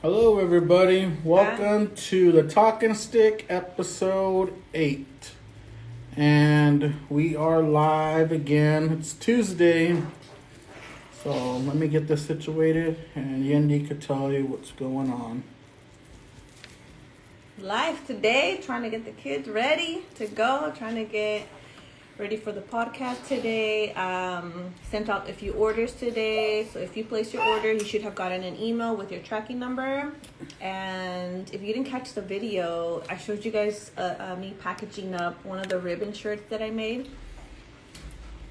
Hello, everybody. Welcome to the Talking Stick episode 8. And we are live again. It's Tuesday. So let me get this situated, and Yendi could tell you what's going on. Live today, trying to get the kids ready to go, trying to get ready for the podcast today. Sent out a few orders today, so if you place your order, you should have gotten an email with your tracking number. And if you didn't catch the video, I showed you guys me packaging up one of the ribbon shirts that I made.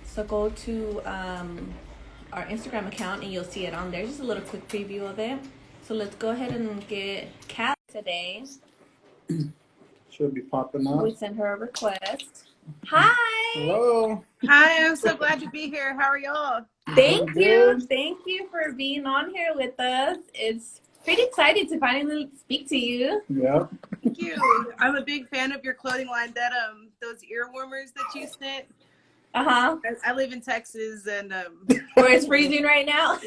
So go to our Instagram account and you'll see it on there. Just a little quick preview of it. So let's go ahead and get Calei today. Should be popping up. We sent her a request. Hi. Hello. Hi, I'm so glad to be here. How are y'all? Thank you. Thank you for being on here with us. It's pretty exciting to finally speak to you. Yeah. Thank you. I'm a big fan of your clothing line. That those ear warmers that you sent. Uh-huh. I live in Texas, and where it's freezing right now.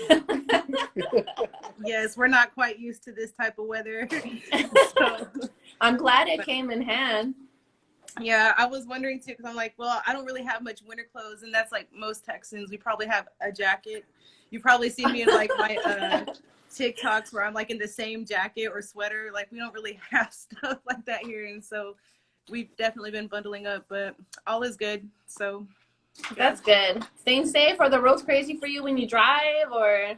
yes, we're not quite used to this type of weather. So, I'm glad it came in hand. Yeah, I was wondering too, because I'm like, well, I don't really have much winter clothes, and that's like most Texans. We probably have a jacket. You probably see me in like my TikToks where I'm like in the same jacket or sweater. Like we don't really have stuff like that here, and so we've definitely been bundling up, but all is good. So that's good. Staying safe. Are the roads crazy for you when you drive, or?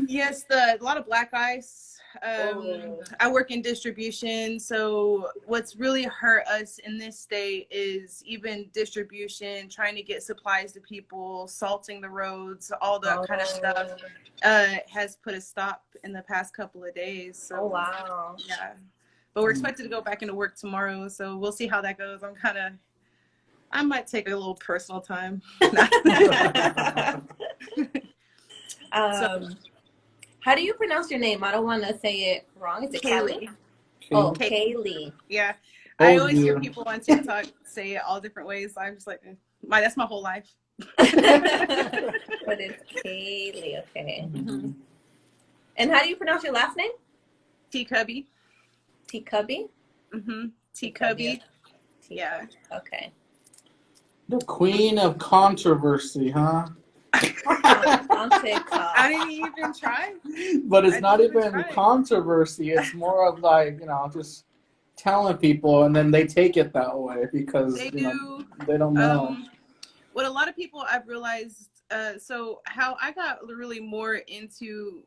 Yes, a lot of black ice. I work in distribution, so what's really hurt us in this state is even distribution, trying to get supplies to people, salting the roads, all that kind of stuff has put a stop in the past couple of days. So, oh, wow. Yeah. But we're expected to go back into work tomorrow, so we'll see how that goes. I might take a little personal time. How do you pronounce your name? I don't want to say it wrong. Is it Calei? Oh, Calei. Yeah. I always hear people on TikTok say it all different ways. I'm just like, that's my whole life. But it's Calei, okay. Mm-hmm. And how do you pronounce your last name? Tekubie. Tekubie? Mm-hmm. Tekubie. Yeah. Okay. The queen of controversy, huh? On TikTok. I didn't even try. But it's not even controversy. It's more of like, just telling people, and then they take it that way because they don't know. What a lot of people I've realized, so how I got really more into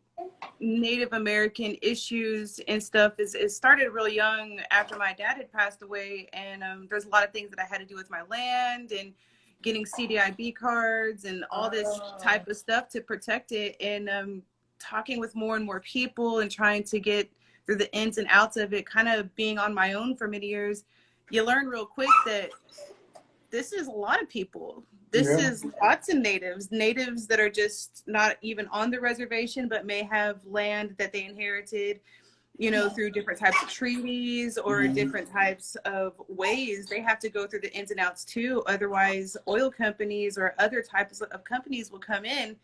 Native American issues and stuff is it started really young after my dad had passed away, and there's a lot of things that I had to do with my land and getting CDIB cards and all this type of stuff to protect it, and talking with more and more people and trying to get through the ins and outs of it, kind of being on my own for many years. You learn real quick that this is a lot of people. This is lots of natives that are just not even on the reservation, but may have land that they inherited, through different types of treaties or different types of ways. They have to go through the ins and outs too. Otherwise, oil companies or other types of companies will come in,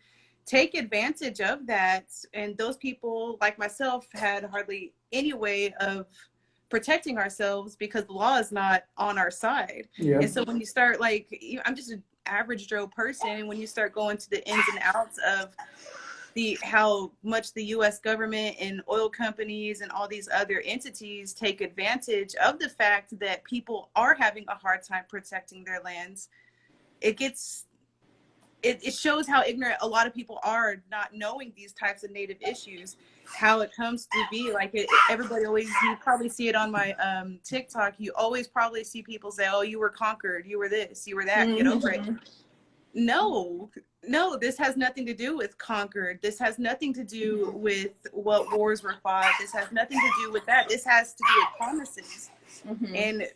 take advantage of that. And those people, like myself, had hardly any way of protecting ourselves because the law is not on our side. Yeah. And so when you start, I'm just an average Joe person, and when you start going to the ins and outs of how much the U.S. government and oil companies and all these other entities take advantage of the fact that people are having a hard time protecting their lands, it shows how ignorant a lot of people are, not knowing these types of native issues, how it comes to be. Everybody always, you probably see it on my TikTok, you always probably see people say, oh, you were conquered, you were this, you were that, get over it. No, this has nothing to do with conquered. This has nothing to do with what wars were fought. This has nothing to do with that. This has to do with promises and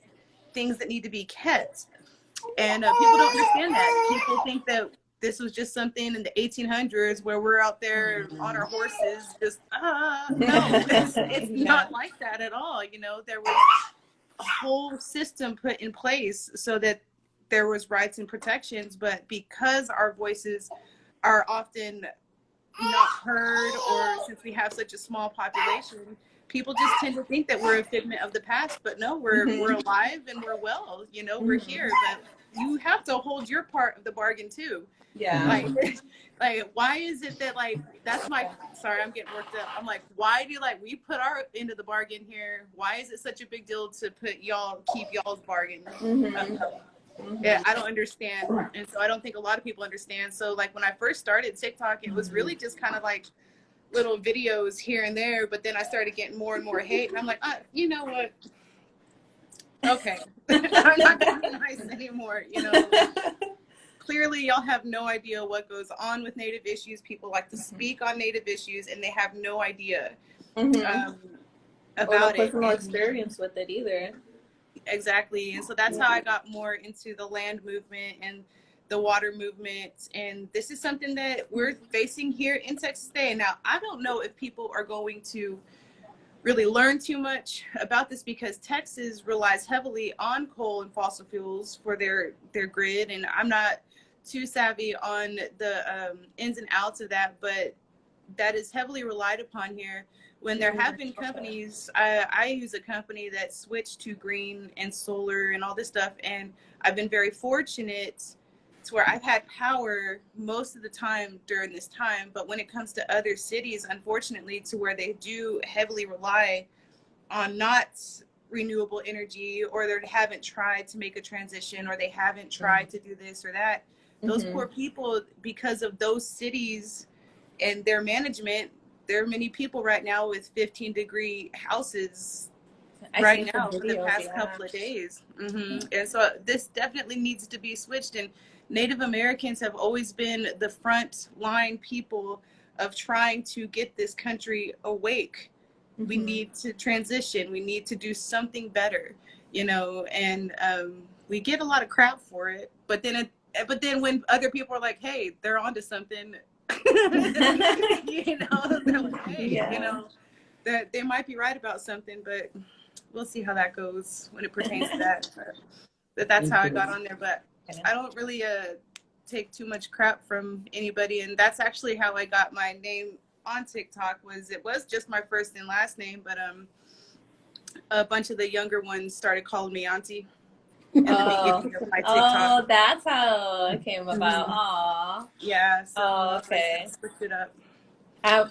things that need to be kept. And people don't understand that. People think that this was just something in the 1800s where we're out there on our horses, just, no, it's not like that at all. There was a whole system put in place so that there was rights and protections, but because our voices are often not heard, or since we have such a small population, people just tend to think that we're a figment of the past. But no, we're alive and we're well. You know, we're here. But you have to hold your part of the bargain too. Yeah. Like why is it that like that's my sorry, I'm getting worked up. I'm like, why do like we put our end of the bargain here? Why is it such a big deal to keep y'all's bargain? Yeah, I don't understand. And so I don't think a lot of people understand. So like when I first started TikTok, it was really just kind of like little videos here and there, but then I started getting more and more hate, and I'm like, you know what? Okay. I'm not gonna be nice anymore, you know. Clearly y'all have no idea what goes on with Native issues. People like to speak on Native issues and they have no idea about or personal experience with it either. Exactly. And so that's how I got more into the land movement and the water movement. And this is something that we're facing here in Texas today. Now, I don't know if people are going to really learn too much about this because Texas relies heavily on coal and fossil fuels for their grid. And I'm not too savvy on the ins and outs of that, but that is heavily relied upon here. When there have been companies, I use a company that switched to green and solar and all this stuff, and I've been very fortunate to where I've had power most of the time during this time. But when it comes to other cities, unfortunately, to where they do heavily rely on not renewable energy, or they haven't tried to make a transition, or they haven't tried to do this or that, those poor people, because of those cities and their management, there are many people right now with 15-degree houses right now for the past couple of days. And so this definitely needs to be switched. And Native Americans have always been the front line people of trying to get this country awake. We need to transition. We need to do something better, you know, and we get a lot of crap for it. But then when other people are like, hey, they're onto something, you know, they're like, hey, you know, that they might be right about something, but we'll see how that goes when it pertains to that. But that's how I got on there. But I don't really take too much crap from anybody, and that's actually how I got my name on TikTok. It was just my first and last name, but a bunch of the younger ones started calling me Auntie. And oh, that's how it came about. Aw. Yeah. So okay. Switched it up.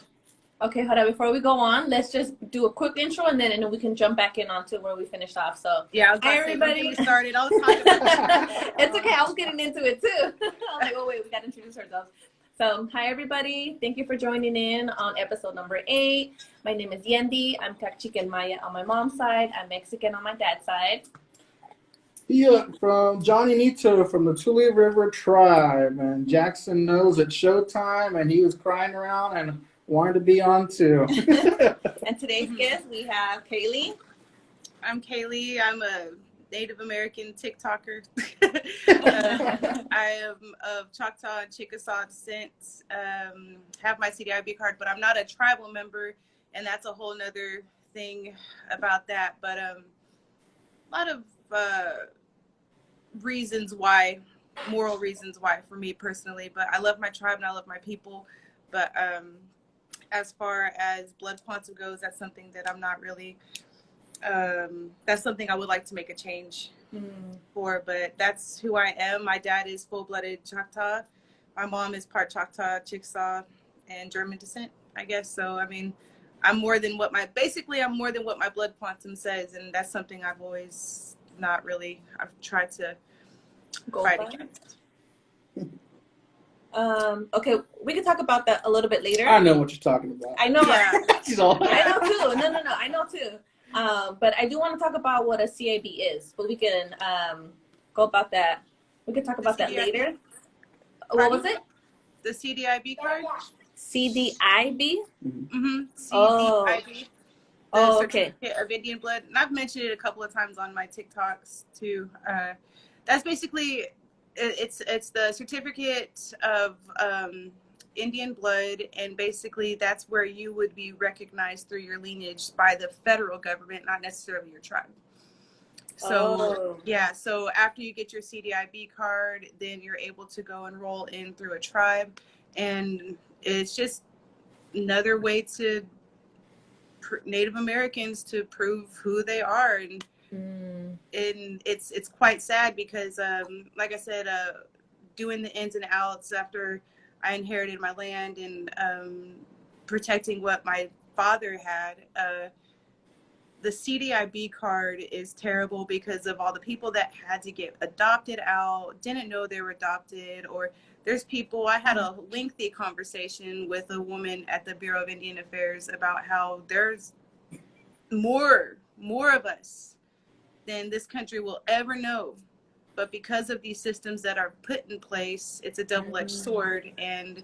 Okay, hold on. Before we go on, let's just do a quick intro, and then we can jump back in onto where we finished off. So yeah, hi everybody. Started. I was talking about it's okay. I was getting into it too. I was like, oh wait, we got to introduce ourselves. So hi everybody. Thank you for joining in on episode number 8. My name is Yendi. I'm Chicken Maya on my mom's side. I'm Mexican on my dad's side. Yeah, from Johnny Nieto from the Tule River Tribe, and Jackson knows it's showtime, and he was crying around and wanted to be on too. And today's guest, we have Calei. I'm Calei. I'm a Native American TikToker. I am of Choctaw and Chickasaw descent. Have my CDIB card, but I'm not a tribal member, and that's a whole nother thing about that. But a lot of moral reasons why for me personally, but I love my tribe and I love my people. But as far as blood quantum goes, that's something that I'm not really, that's something I would like to make a change for, but that's who I am. My dad is full-blooded Choctaw. My mom is part Choctaw, Chickasaw, and German descent, I guess. So, I mean, I'm more than what my blood quantum says, and that's something I've always I've tried to fight against. Okay, we can talk about that a little bit later. I know what you're talking about. I know. Yeah. I know too. No, I know too. But I do want to talk about what a CIB is, but we can go about that. We can talk about that later. What was it? The CDIB card? CDIB? Mm-hmm. CDIB. Oh, okay. Certificate of Indian blood, and I've mentioned it a couple of times on my TikToks too. That's basically it's the certificate of Indian blood, and basically that's where you would be recognized through your lineage by the federal government, not necessarily your tribe. So so after you get your CDIB card, then you're able to go enroll in through a tribe, and it's just another way to Native Americans to prove who they are, and it's quite sad because, like I said, doing the ins and outs after I inherited my land and protecting what my father had. The CDIB card is terrible because of all the people that had to get adopted out, didn't know they were adopted, or there's people, I had a lengthy conversation with a woman at the Bureau of Indian Affairs about how there's more of us than this country will ever know. But because of these systems that are put in place, it's a double-edged sword, and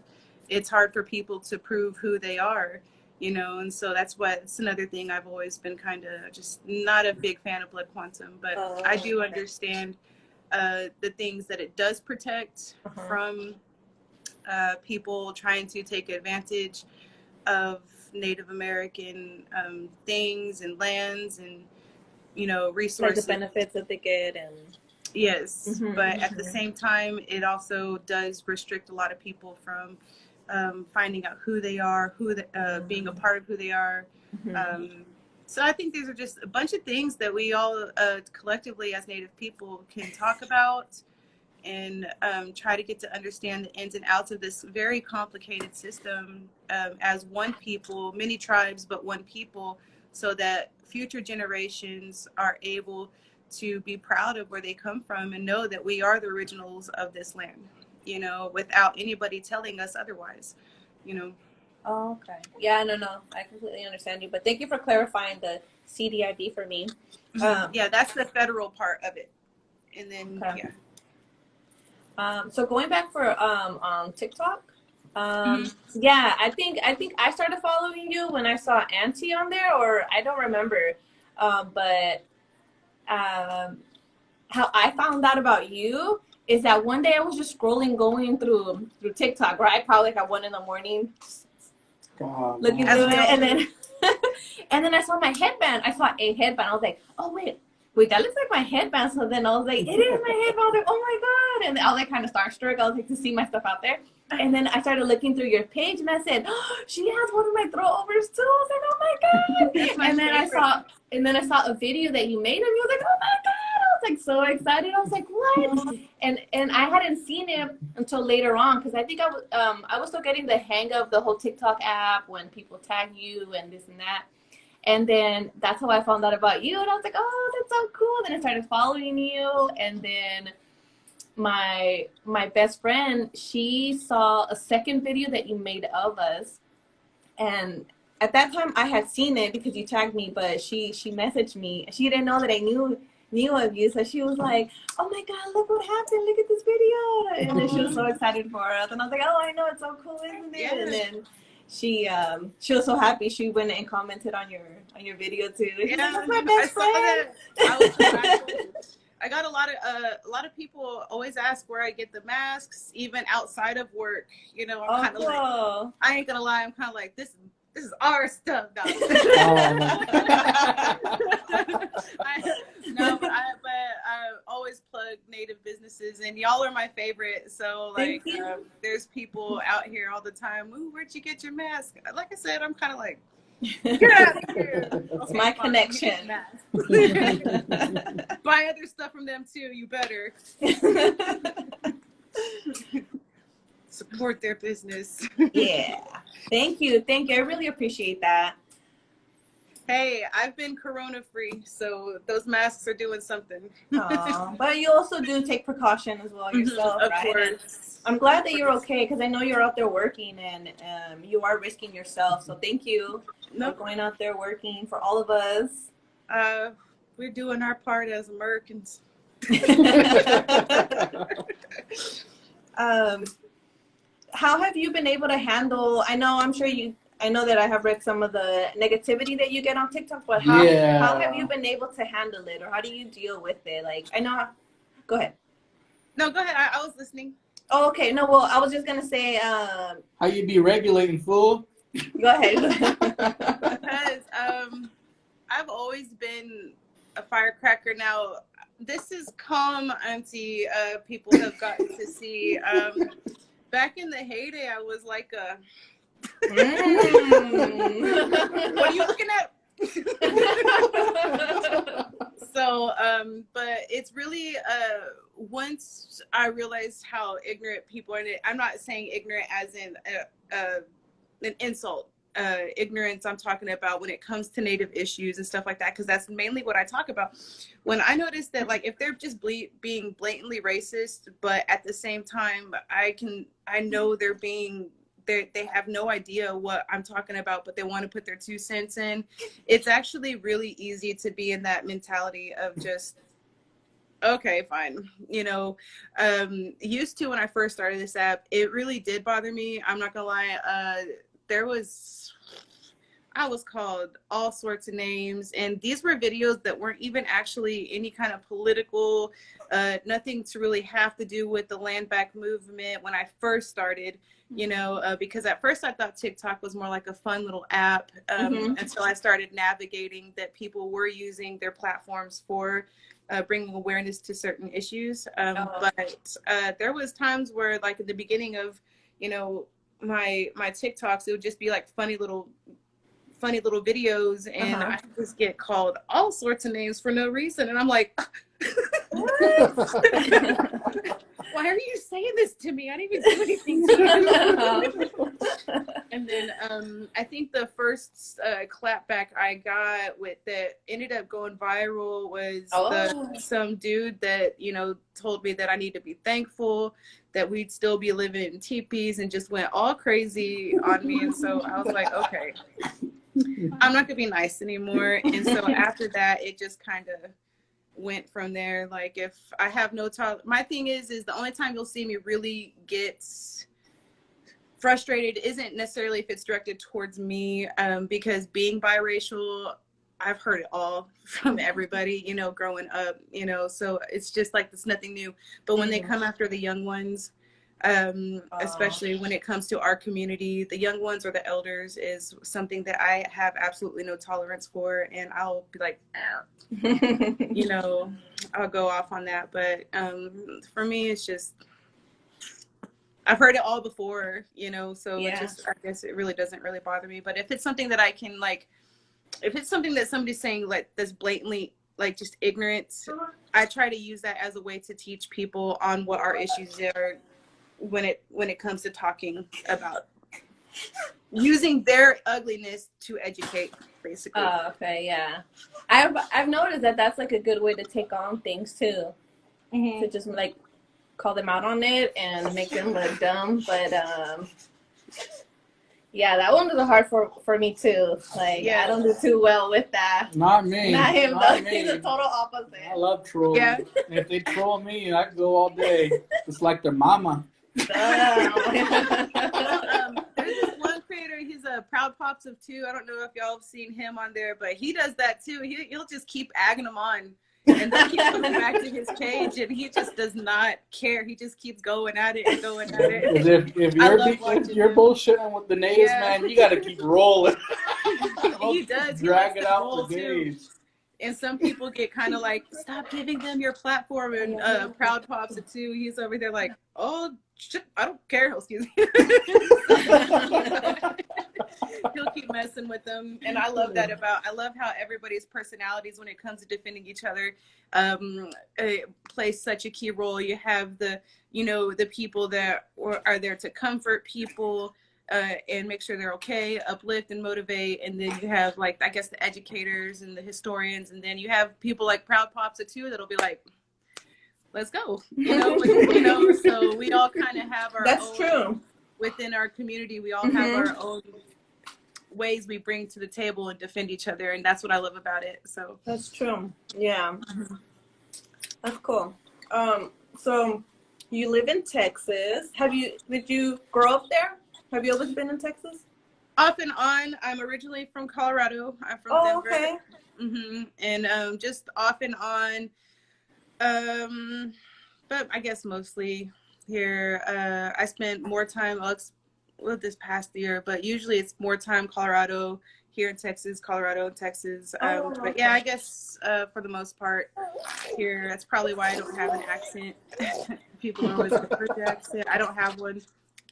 it's hard for people to prove who they are. And so that's it's another thing I've always been kind of just not a big fan of blood quantum, but I do understand the things that it does protect from people trying to take advantage of Native American things and lands and, resources. Like the benefits that they get and... Yes, but at the same time, it also does restrict a lot of people from finding out who they are, being a part of who they are. So I think these are just a bunch of things that we all collectively as Native people can talk about and try to get to understand the ins and outs of this very complicated system as one people, many tribes, but one people, so that future generations are able to be proud of where they come from and know that we are the originals of this land, without anybody telling us otherwise, Oh, okay. Yeah, no, I completely understand you. But thank you for clarifying the CDIB for me. Yeah, that's the federal part of it. And then, So going back for on TikTok, yeah, I think I started following you when I saw Auntie on there, or I don't remember. But how I found out about you is that one day I was just scrolling, going through TikTok, right? Probably like at 1 a.m, looking through it, and then and then I saw my headband. I saw a headband. I was like, oh wait, that looks like my headband. So then I was like, it is my headband. I was like, oh my god! And I was like kind of starstruck. I was like to see my stuff out there. And then I started looking through your page, and I said, oh, she has one of my throwovers too. I was like, oh my god! And then I saw a video that you made of me. I was like, oh my god! I was like so excited. I was like, what? And I hadn't seen it until later on, because I think I was still getting the hang of the whole TikTok app when people tag you and this and that. And then that's how I found out about you, and I was like, oh, that's so cool. Then I started following you, and then my best friend, she saw a second video that you made of us, and at that time I had seen it because you tagged me, but she messaged me. She didn't know that I knew of you, so she was like, oh my god, look what happened, look at this video. And then she was so excited for us, and I was like, oh, I know, it's so cool, isn't it? Yeah. And then she was so happy. She went and commented on your video too. She's like, that's my best friend. I was so happy. I got a lot of people always ask where I get the masks, even outside of work. I'm kind of like, I ain't gonna lie, I'm kind of like, this is our stuff now. But I always plug Native businesses, and y'all are my favorite. So like, there's people out here all the time. Ooh, where'd you get your mask? Like I said, I'm kind of like, get out of here. It's my connection. Buy other stuff from them too. You better support their business. Yeah. Thank you. I really appreciate that. Hey, I've been corona free, so those masks are doing something. But you also do take precaution as well yourself, of right? course. I'm glad that you're okay, because I know you're out there working, and you are risking yourself. So thank you for going out there working for all of us. We're doing our part as Americans. How have you been able to handle? I know that I have read some of the negativity that you get on TikTok, but how have you been able to handle it, or how do you deal with it? Like, go ahead. No, go ahead. I was listening. Oh, okay. No, well, I was just gonna say, how you be regulating, fool? Go ahead. Because I've always been a firecracker. Now, this is calm, Auntie. People have gotten to see. Back in the heyday, I was like a What are you looking at? So, but it's really, once I realized how ignorant people are, and I'm not saying ignorant as in an insult. Ignorance, I'm talking about when it comes to Native issues and stuff like that, because that's mainly what I talk about. When I notice that, like, if they're just being blatantly racist, but at the same time, I know they have no idea what I'm talking about, but they want to put their 2 cents in. It's actually really easy to be in that mentality of just, okay, fine. Used to, when I first started this app, it really did bother me. I'm not gonna lie. I was called all sorts of names, and these were videos that weren't even actually any kind of political, nothing to really have to do with the land back movement when I first started, because at first I thought TikTok was more like a fun little app, until I started navigating that people were using their platforms for bringing awareness to certain issues. But there was times where, like, at the beginning of, my TikToks, it would just be like funny little videos, and I just get called all sorts of names for no reason, and I'm like, why are you saying this to me? I didn't even do anything to you. And then I think the first clapback I got with that ended up going viral was some dude that told me that I need to be thankful that we'd still be living in teepees, and just went all crazy on me. And so I was like, okay, I'm not gonna be nice anymore. And so after that, it just kind of went from there. Like, if I have no my thing is the only time you'll see me really get frustrated isn't necessarily if it's directed towards me, because being biracial, I've heard it all from everybody, growing up, so it's just like, it's nothing new. But when they come after the young ones, especially when it comes to our community, the young ones or the elders is something that I have absolutely no tolerance for. And I'll be like, I'll go off on that. But for me, it's just, I've heard it all before, so it just, I guess it really doesn't really bother me. But if it's something that I can, like, if it's something that somebody's saying, like, that's blatantly, like, just ignorance, I try to use that as a way to teach people on what our issues are when it comes to talking about using their ugliness to educate, basically. Okay, yeah. I've noticed that that's like a good way to take on things too, to just like call them out on it and make them look dumb. But yeah, that one was hard for me too. Like, I don't do too well with that. Not me. Not him, Not though. me. He's the total opposite. I love trolling. Yeah. If they troll me, I can go all day. It's like their mama. There's this one creator, he's a Proud Pops of 2. I don't know if y'all have seen him on there, but he does that too. He'll just keep agging them on, and then keep coming back to his page, and he just does not care. He just keeps going at it and going at it. If you're bullshitting with the natives, man, you got to keep rolling. He does. Drag it out for days. Too. And some people get kind of like, stop giving them your platform. And Proud Pops of 2, he's over there like, oh shit, I don't care. Excuse me. He'll keep messing with them, and I love how everybody's personalities, when it comes to defending each other, plays such a key role. You have the people that are there to comfort people, and make sure they're okay, uplift and motivate. And then you have, like, I guess, the educators and the historians. And then you have people like Proud Pops of 2 that'll be like, let's go. So we all kind of have our That's own, true. within our community, we all have our own ways we bring to the table and defend each other. And that's what I love about it. So that's true. Yeah. That's cool. So you live in Texas. Did you grow up there? Have you always been in Texas? Off and on. I'm originally from Colorado. I'm from Denver. Okay. And just off and on. But I guess mostly here. I spent more time this past year, but usually it's more time Colorado, here in Texas, Colorado and Texas. But yeah, I guess for the most part here, that's probably why I don't have an accent. People always refer to accent. I don't have one.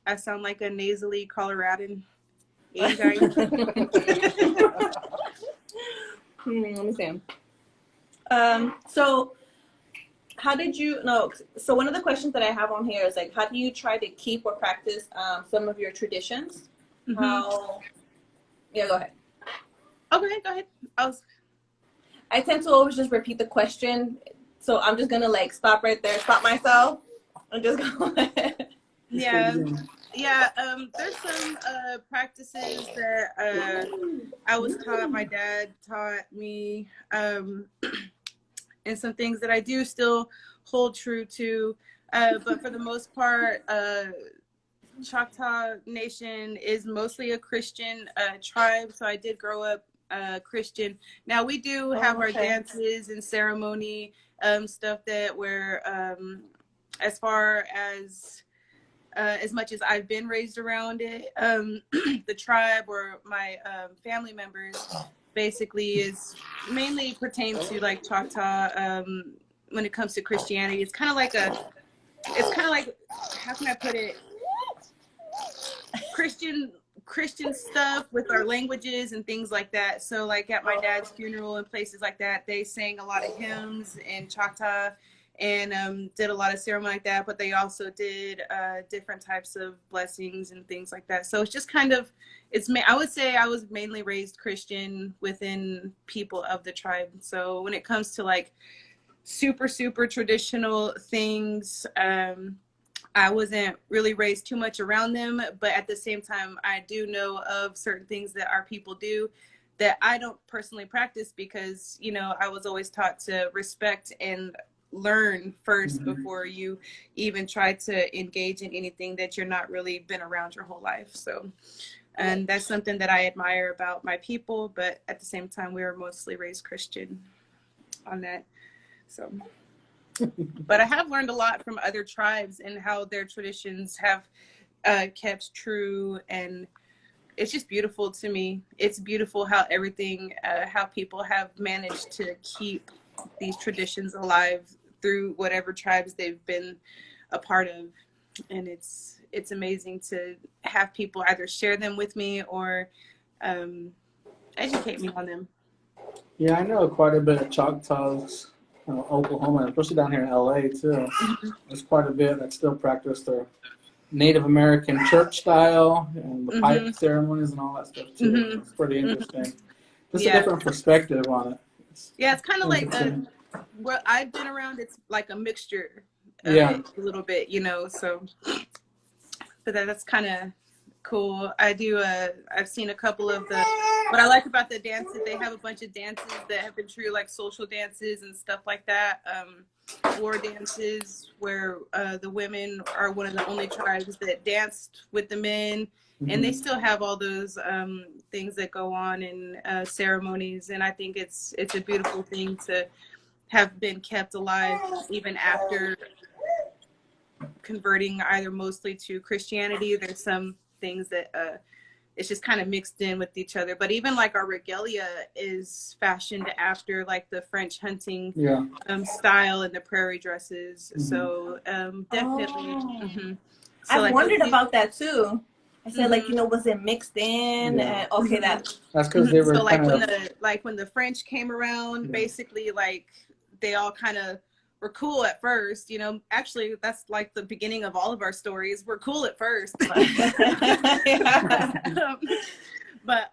I sound like a nasally Coloradan. Let me see. So how did you know? So one of the questions that I have on here is like, how do you try to keep or practice some of your traditions? Mm-hmm. How? Yeah, go ahead. Okay, go ahead. I tend to always just repeat the question, so I'm just gonna like stop right there, stop myself, and just go ahead. Yeah. There's some practices that I was taught. My dad taught me, and some things that I do still hold true to. But for the most part, Choctaw Nation is mostly a Christian tribe, so I did grow up Christian. Now we do have our dances and ceremony stuff that we're as far as much as I've been raised around it, the tribe or my family members basically is mainly pertains to like Choctaw. When it comes to Christianity, it's kind of like how can I put it? Christian stuff with our languages and things like that. So like at my dad's funeral and places like that, they sang a lot of hymns in Choctaw and did a lot of ceremony like that, but they also did different types of blessings and things like that. So it's just kind of, I would say I was mainly raised Christian within people of the tribe. So when it comes to like super traditional things, I wasn't really raised too much around them, but at the same time, I do know of certain things that our people do that I don't personally practice because, you know, I was always taught to respect and learn first before you even try to engage in anything that you're not really been around your whole life. So, and that's something that I admire about my people, but at the same time, we were mostly raised Christian on that. So. But I have learned a lot from other tribes and how their traditions have kept true, and it's just beautiful to me. It's beautiful how everything, how people have managed to keep these traditions alive through whatever tribes they've been a part of, and it's amazing to have people either share them with me or educate me on them. Yeah, I know quite a bit of Choctaws. Oklahoma, especially down here in LA too. There's quite a bit that still practice their Native American church style and the pipe ceremonies and all that stuff too. It's pretty interesting. Just a different perspective on it. It's kind of like what I've been around. It's like a mixture of it a little bit, you know. So, but that's kind of cool. I do. I've seen a couple of what I like about the dances, they have a bunch of dances that have been true, like social dances and stuff like that. War dances where the women are one of the only tribes that danced with the men, and they still have all those things that go on in ceremonies. And I think it's a beautiful thing to have been kept alive even after converting either mostly to Christianity. There's some things that it's just kind of mixed in with each other. But even like our regalia is fashioned after like the French hunting style and the prairie dresses. So definitely. So, I've like, wondered about that too. I said like, you know, was it mixed in? Okay, that's because they were so like kind when the French came around, basically like they all kind of were cool at first, you know. Actually, that's like the beginning of all of our stories. We're cool at first. But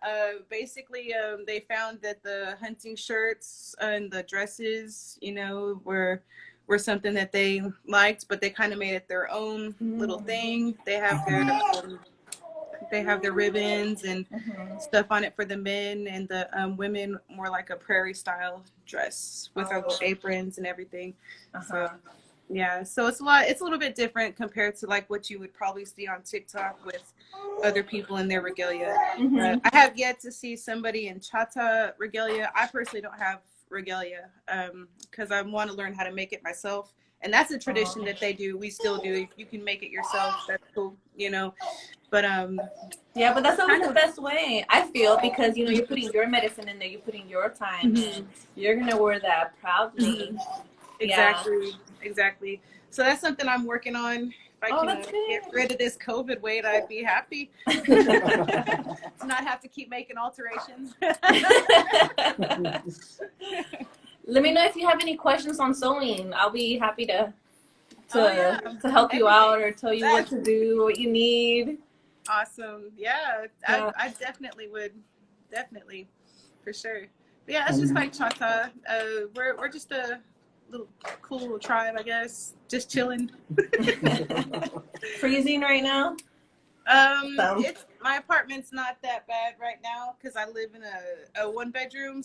basically, they found that the hunting shirts and the dresses, you know, were something that they liked, but they kind of made it their own little thing. They have their ribbons and stuff on it for the men, and the women more like a prairie style dress with our little aprons and everything. So so it's a little bit different compared to like what you would probably see on TikTok with other people in their regalia. I have yet to see somebody in Choctaw regalia. I personally don't have regalia because I want to learn how to make it myself, and that's a tradition that they do. We still do. If you can make it yourself, that's cool, you know. But but that's always the best way, I feel, because you know you're putting your medicine in there, you're putting your time in. You're gonna wear that proudly. Exactly. So that's something I'm working on. If I Oh, can that's good. get rid of this COVID weight, I'd be happy. To not have to keep making alterations. Let me know if you have any questions on sewing. I'll be happy to help you Everything. out or tell you what to do, what you need. Awesome. Yeah. I definitely would. Definitely. For sure. But yeah, it's just like Choctaw. We're just a little cool little tribe, I guess. Just chilling. Freezing right now? It's my apartment's not that bad right now because I live in a 1-bedroom,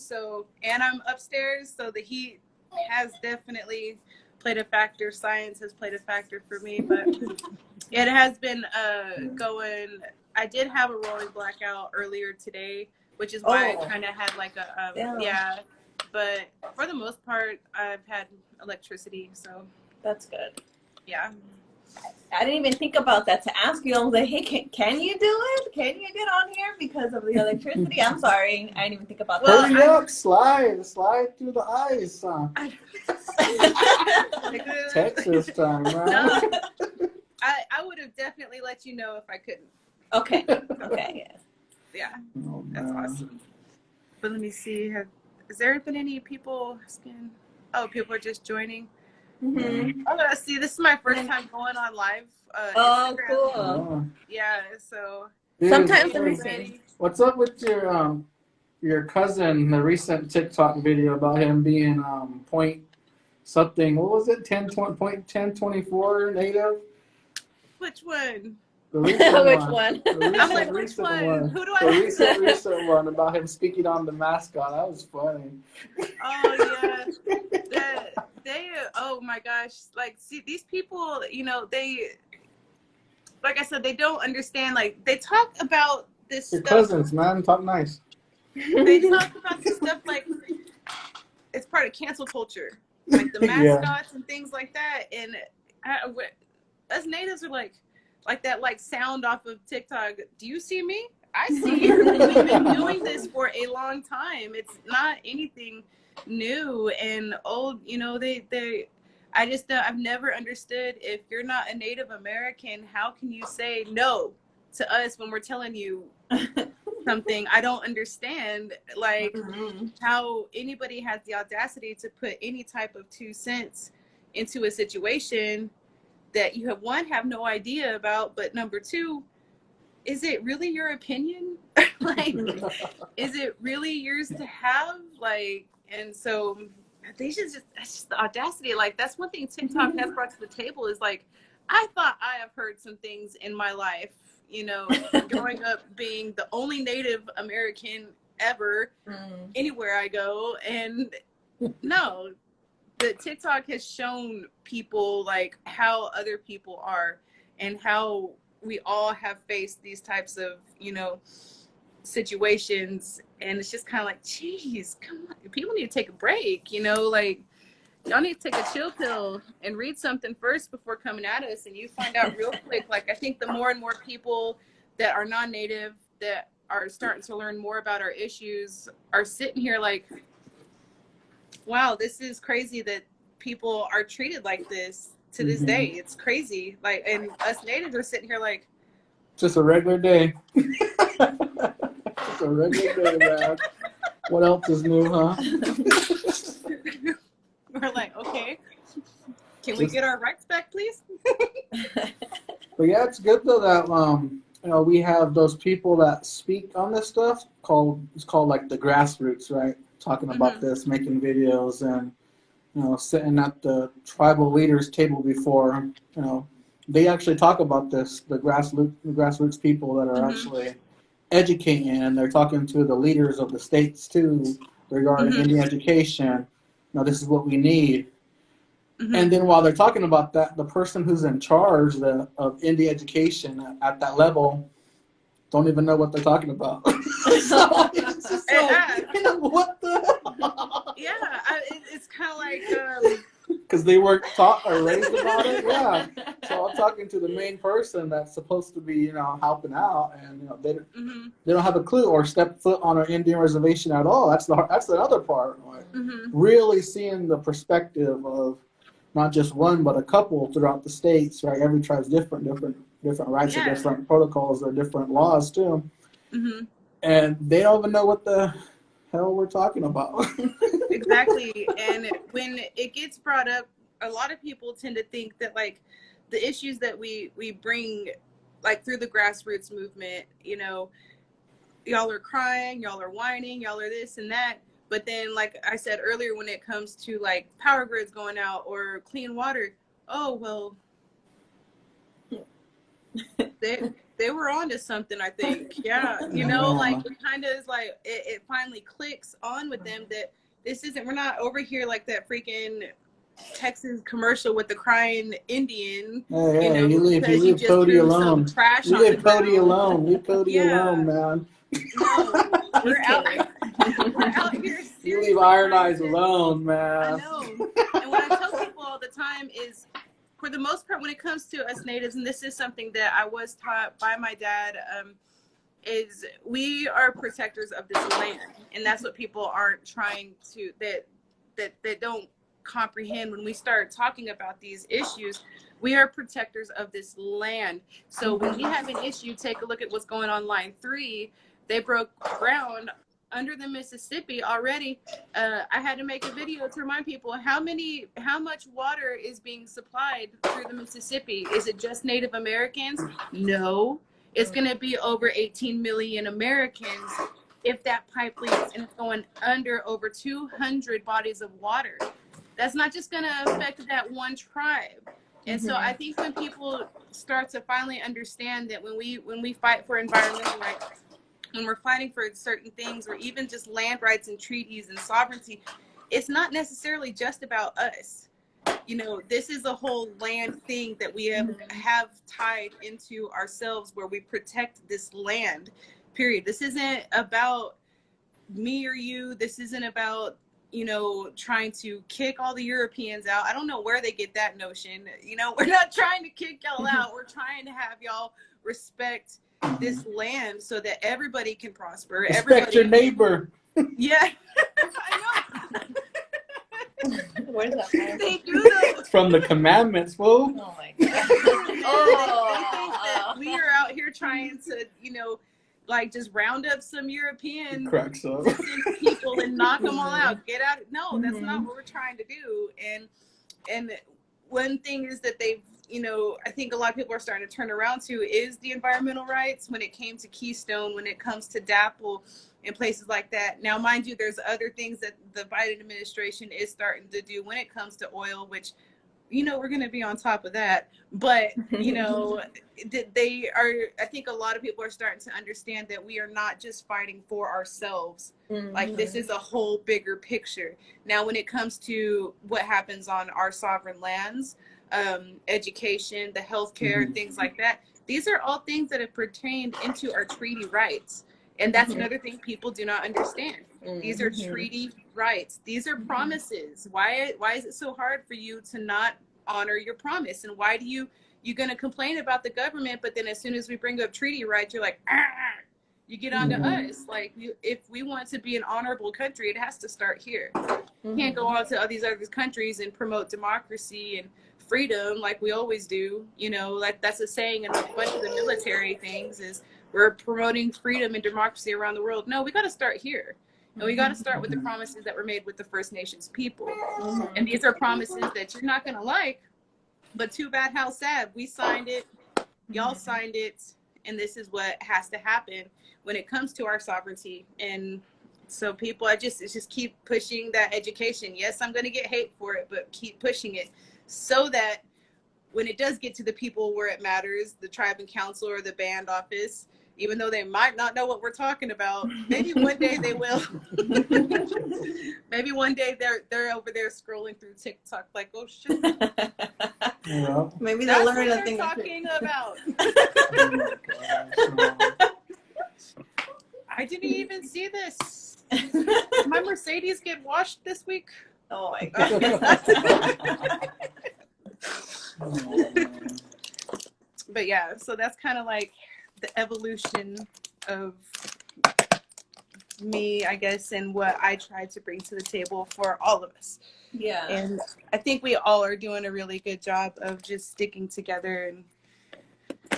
and I'm upstairs, so the heat has definitely played a factor. Science has played a factor for me, but it has been going. I did have a rolling blackout earlier today, which is why I kind of had like a but for the most part I've had electricity, so that's good. Yeah. I didn't even think about that to ask you. I was like, hey, can you do it? Can you get on here because of the electricity? I'm sorry. I didn't even think about that. Hurry up, slide through the ice. Texas time, right? No, I would have definitely let you know if I couldn't. Okay. Yeah. Oh, that's awesome. But let me see. Has there been any people asking? Oh, people are just joining. Mm-hmm. Oh, see, this is my first time going on live. Oh, Instagram. cool. Oh. Yeah, so. Dude, Sometimes let me see. What's up with your cousin? The recent TikTok video about him being point something. What was it? 1024 native. Which one? The recent Which one. one? I'm like, which one? Who do I? The recent one about him speaking on the mascot. That was funny. Oh yeah. They oh my gosh, like, see, these people, they, like I said, they don't understand. Like, they talk about this Your stuff. cousins, man, talk nice. They talk about this stuff like it's part of cancel culture, like the mascots and things like that. And us natives are like that, like sound off of TikTok. Do you see me? I see you. We've been doing this for a long time. It's not anything new and old. I've never understood, if you're not a Native American, how can you say no to us when we're telling you something? I don't understand, like, how anybody has the audacity to put any type of 2 cents into a situation that you have no idea about, but number 2, is it really your opinion? Like, is it really yours to have? Like, and so that's just the audacity. Like, that's one thing TikTok has brought to the table, is like, I thought I have heard some things in my life, growing up being the only Native American ever anywhere I go. And no, the TikTok has shown people like how other people are and how we all have faced these types of, situations. And it's just kind of like, geez, come on, people need to take a break, like, y'all need to take a chill pill and read something first before coming at us. And you find out real quick. Like, I think the more and more people that are non-Native that are starting to learn more about our issues are sitting here like, wow, this is crazy that people are treated like this to this day. It's crazy. Like, and us natives are sitting here like, just a regular day. Just a regular day, man. What else is new, huh? We're like, okay, can we get our rights back, please? But yeah, it's good though that we have those people that speak on this stuff. It's called like the grassroots, right? Talking about this, making videos, and sitting at the tribal leaders table before. They actually talk about this. The grassroots people that are actually educating, and they're talking to the leaders of the states too regarding Indian education. This is what we need. And then while they're talking about that, the person who's in charge of Indian education at that level don't even know what they're talking about. So it's just like, what the? Yeah, it's kind of like... Because they weren't taught or raised about it, yeah. So I'm talking to the main person that's supposed to be, helping out, and they don't have a clue or step foot on an Indian reservation at all. That's the other part, like really seeing the perspective of not just one, but a couple throughout the states, right? Every tribe's different rights or different protocols or different laws too. Mm-hmm. And they don't even know what the hell we're talking about. Exactly. And when it gets brought up, a lot of people tend to think that like the issues that we bring like through the grassroots movement, you know, y'all are crying, y'all are whining, y'all are this and that. But then, like I said earlier, when it comes to like power grids going out or clean water, oh, well, they were onto something, I think. Yeah. You know, like it kind of is like, it finally clicks on with them that this isn't, we're not over here like that freaking Texas commercial with the crying Indian. Hey, you know, you leave just Cody threw alone. some trash You on the leave Cody ground. alone. Leave Cody alone, man. No, we're out. We're out here. You leave Iron Eyes alone, man. I know. And what I tell people all the time is, for the most part, when it comes to us natives, and this is something that I was taught by my dad, is we are protectors of this land, and that's what people aren't trying to that don't comprehend when we start talking about these issues. We are protectors of this land. So when we have an issue, take a look at what's going on line 3. They broke ground under the Mississippi already. I had to make a video to remind people how much water is being supplied through the Mississippi. Is it just Native Americans? No. It's going to be over 18 million Americans if that pipe leaks, and it's going under over 200 bodies of water. That's not just going to affect that one tribe. And so I think when people start to finally understand that when we fight for environmental rights, when we're fighting for certain things, or even just land rights and treaties and sovereignty, it's not necessarily just about us. You know, this is a whole land thing that we have tied into ourselves, where we protect this land, period. This isn't about me or you. This isn't about, you know, trying to kick all the Europeans out. I don't know where they get that notion. You know, we're not trying to kick y'all out. We're trying to have y'all respect this land so that everybody can prosper. Respect your neighbor. Yeah. I know. Where's that from? They do though. From the commandments, fool. Oh my god. They think that we are out here trying to, you know, like just round up some European people and knock them all out. Get out. No, that's not what we're trying to do. And one thing is that they've, you know, I think a lot of people are starting to turn around to is the environmental rights when it came to Keystone, when it comes to DAPL and places like that. Now, mind you, there's other things that the Biden administration is starting to do when it comes to oil, which, you know, we're going to be on top of that. But, you know, they are, I think a lot of people are starting to understand that we are not just fighting for ourselves. Like, this is a whole bigger picture. Now, when it comes to what happens on our sovereign lands, education, the healthcare, things like that, these are all things that have pertained into our treaty rights. And that's another thing people do not understand. These are treaty rights. These are promises. Why is it so hard for you to not honor your promise? And why do you're going to complain about the government, but then as soon as we bring up treaty rights, you're like, you get onto us. Like, if we want to be an honorable country, it has to start here. You can't go on to all these other countries and promote democracy and freedom like we always do. You know, like that's a saying in a bunch of the military things is we're promoting freedom and democracy around the world. No, we got to start here. And we got to start with the promises that were made with the First Nations people. And these are promises that you're not going to like, but too bad, how sad. We signed it, y'all signed it, and this is what has to happen when it comes to our sovereignty. And so people, just keep pushing that education. Yes, I'm going to get hate for it, but keep pushing it so that when it does get to the people where it matters, the tribe and council or the band office, even though they might not know what we're talking about, maybe one day they will. Maybe one day they're over there scrolling through TikTok like, oh shit. Yeah. Maybe they'll learn what a thing. they're talking about. I didn't even see this. Did my Mercedes get washed this week? Oh my god. But yeah, so that's kind of like the evolution of me, I guess, and what I try to bring to the table for all of us. Yeah. And I think we all are doing a really good job of just sticking together and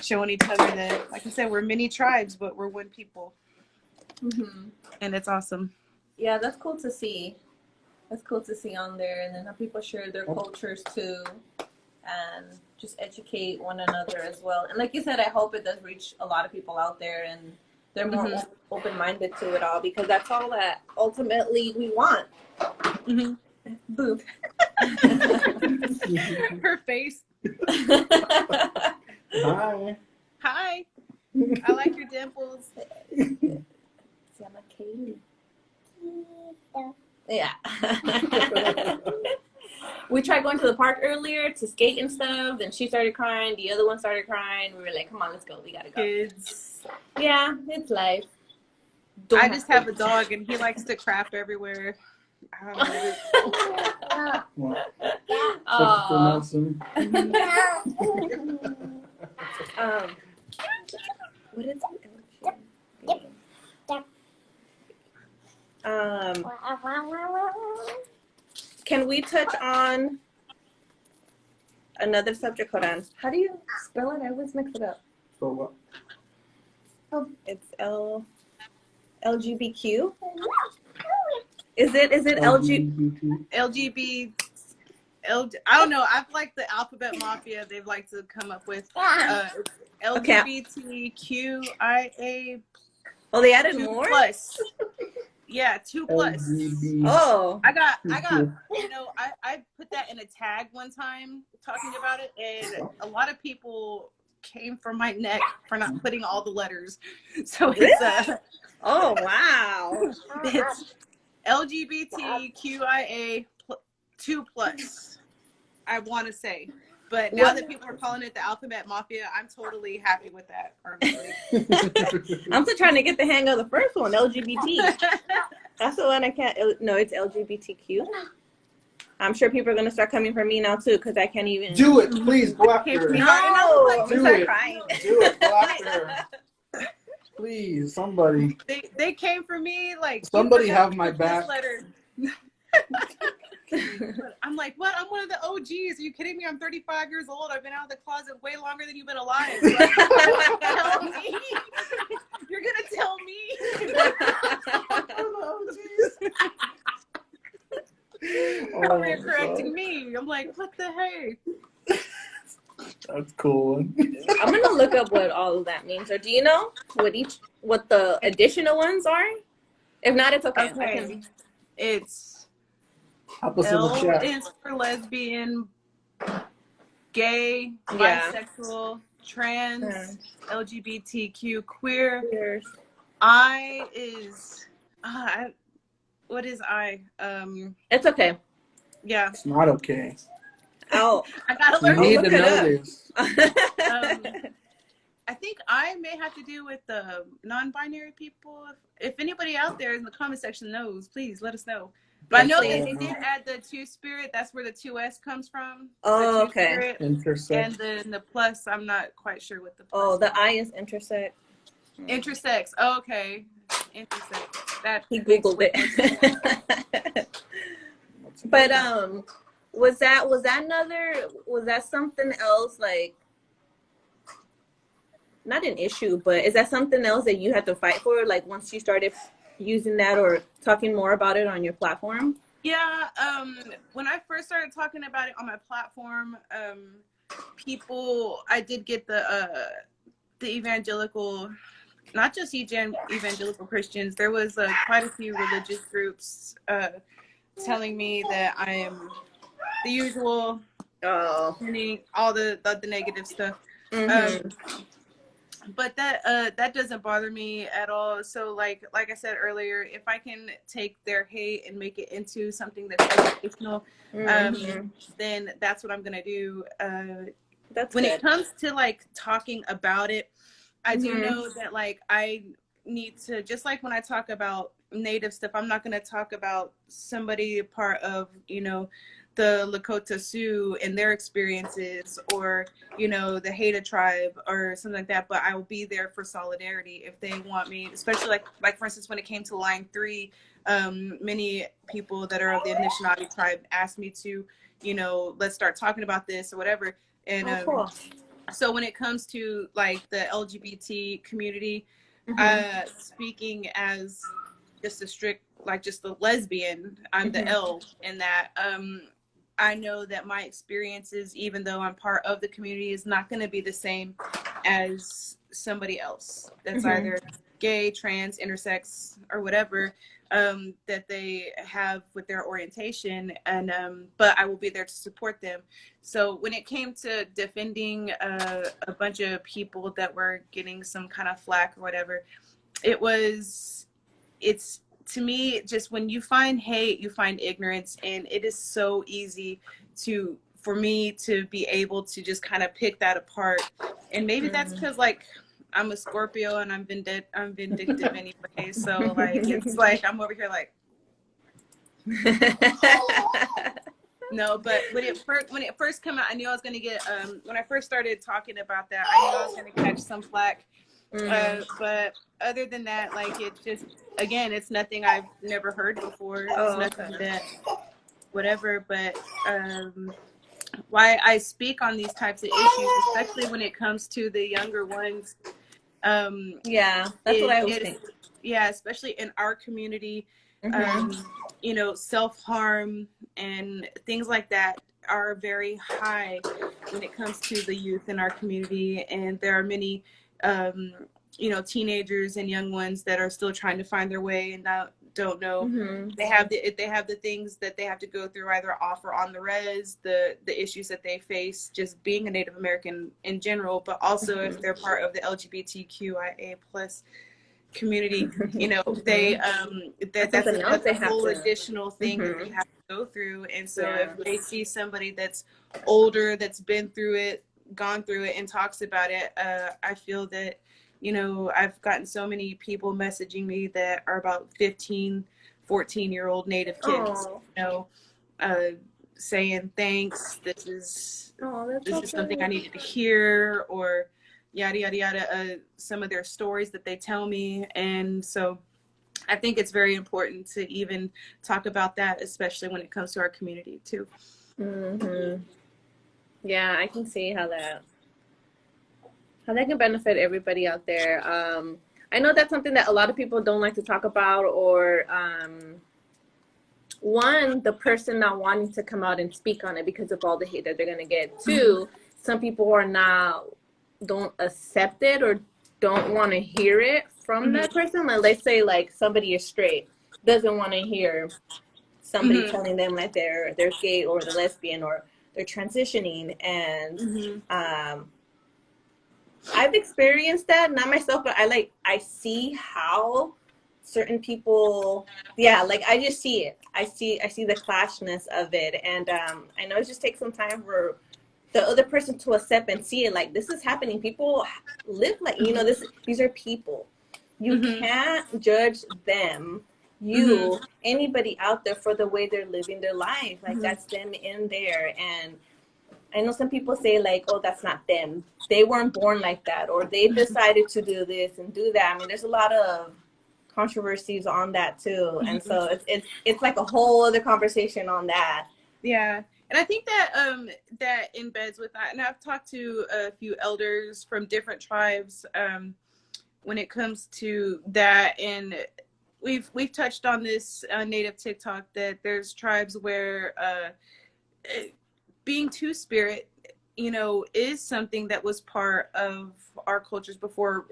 showing each other that, like I said, we're many tribes, but we're one people. Mm-hmm. And it's awesome. Yeah, that's cool to see. That's cool to see on there, and then how people share their cultures too, and just educate one another as well. And like you said, I hope it does reach a lot of people out there, and they're more open-minded to it all, because that's all that ultimately we want. Mm-hmm. Boo. Her face. Hi. Hi. I like your dimples. Se llama Calei. Yeah. We tried going to the park earlier to skate and stuff. Then she started crying. The other one started crying. We were like, come on, let's go. We gotta go. Kids. Yeah, it's life. I just have a dog and he likes to crap everywhere. I don't know. What? Aw. What is it? Can we touch on another subject? Hold on. How do you spell it? I always mix it up. So what? Oh, it's LGBTQ. Is it LGBT? LGBT. I don't know. I've like the alphabet mafia. They've like to come up with LGBTQIA. Oh, they added 2 more. Plus. Yeah, 2 plus. LGBT. Oh, I got, you know, I put that in a tag one time talking about it, and a lot of people came from my neck for not putting all the letters. So it's oh wow. It's LGBTQIA 2 plus. I want to say, but now that people are calling it the alphabet mafia, I'm totally happy with that. I'm still trying to get the hang of the first one, LGBT. That's the one I can't. No, it's LGBTQ. I'm sure people are gonna start coming for me now too, because I can't even Do it, please. Go after her. No, I'm gonna start it. crying. Do it. Go after her. Please, somebody. They came for me like Somebody have my back. I'm like, what? I'm one of the OGs. Are you kidding me? I'm 35 years old. I've been out of the closet way longer than you've been alive. Tell me. You're gonna tell me. Over here correcting me. I'm like, what the heck? That's cool. I'm gonna look up what all of that means. Or do you know what the additional ones are? If not, it's okay. Okay. It's L is for lesbian, gay, bisexual, trans, LGBTQ, queer. I is what is I? It's okay. Yeah. It's not okay. Oh, I gotta learn. You need to know this. I think I may have to do with the non-binary people. If anybody out there in the comment section knows, please let us know. But I know that they did add the 2-spirit. That's where the 2S comes from. Oh, okay. Intersex. And then the plus, I'm not quite sure what the plus Oh, the I is intersex. Intersex. Oh, okay. Intersex. That he Googled it. But was that something else, like, not an issue, but is that something else that you had to fight for, like, once you started using that or talking more about it on your platform? Yeah, when I first started talking about it on my platform, I did get the evangelical, not just evangelical Christians, there was quite a few religious groups telling me that I am the usual, meaning all the negative stuff. Mm-hmm. But that doesn't bother me at all. So like I said earlier, if I can take their hate and make it into something that's educational, then that's what I'm gonna do. That's when good. it comes to like talking about it, I do know that like I need to, just like when I talk about Native stuff, I'm not gonna talk about somebody part of, the Lakota Sioux and their experiences, or, you know, the Haida tribe or something like that. But I will be there for solidarity if they want me, especially like for instance, when it came to Line 3, many people that are of the Anishinaabe tribe asked me to, you know, let's start talking about this or whatever. And cool. so when it comes to like the LGBT community, speaking as just a strict, like just a lesbian, I'm the L in that. I know that my experiences, even though I'm part of the community, is not going to be the same as somebody else that's either gay, trans, intersex, or whatever, that they have with their orientation. And but I will be there to support them. So when it came to defending a bunch of people that were getting some kind of flack or whatever, it's to me, just when you find hate, you find ignorance, and it is so easy for me to be able to just kind of pick that apart. And maybe that's because like I'm a Scorpio and I'm vindictive anyway. So like it's like I'm over here like no, but when it first came out, I knew I was gonna get when I first started talking about that, I knew I was gonna catch some flack. But other than that, like, it's just, again, it's nothing I've never heard before. It's nothing that whatever, but why I speak on these types of issues, especially when it comes to the younger ones. Yeah, that's what I always think. Yeah, especially in our community, you know, self-harm and things like that are very high when it comes to the youth in our community. And there are many you know, teenagers and young ones that are still trying to find their way and don't know. They have the things that they have to go through, either off or on the res, the issues that they face just being a Native American in general, but also if they're part of the LGBTQIA plus community, you know, they that's a whole additional thing that they have to go through. And so if they see somebody that's older, that's been through it, gone through it, and talks about it, I feel that, you know, I've gotten so many people messaging me that are about 15, 14-year-old Native kids, you know, saying thanks, this is something I needed to hear, or yada yada yada, some of their stories that they tell me. And so I think it's very important to even talk about that, especially when it comes to our community too. Yeah, I can see how that can benefit everybody out there. I know that's something that a lot of people don't like to talk about, or one, the person not wanting to come out and speak on it because of all the hate that they're gonna get. Two, some people don't accept it or don't want to hear it from that person. Like, let's say like somebody is straight, doesn't want to hear somebody telling them that they're gay or they're lesbian or they're transitioning. And I've experienced that, not myself, but I see how certain people, like I just see it. I see the clashness of it. And I know it just takes some time for the other person to accept and see it, like, this is happening. People live like, you know, these are people. You can't judge them, anybody out there, for the way they're living their life. Like, that's them in there. And I know some people say like, oh, that's not them. They weren't born like that, or they decided to do this and do that. I mean, there's a lot of controversies on that too. And so it's like a whole other conversation on that. Yeah. And I think that that embeds with that. And I've talked to a few elders from different tribes when it comes to that. And we've touched on this on Native TikTok, that there's tribes where being two-spirit, you know, is something that was part of our cultures before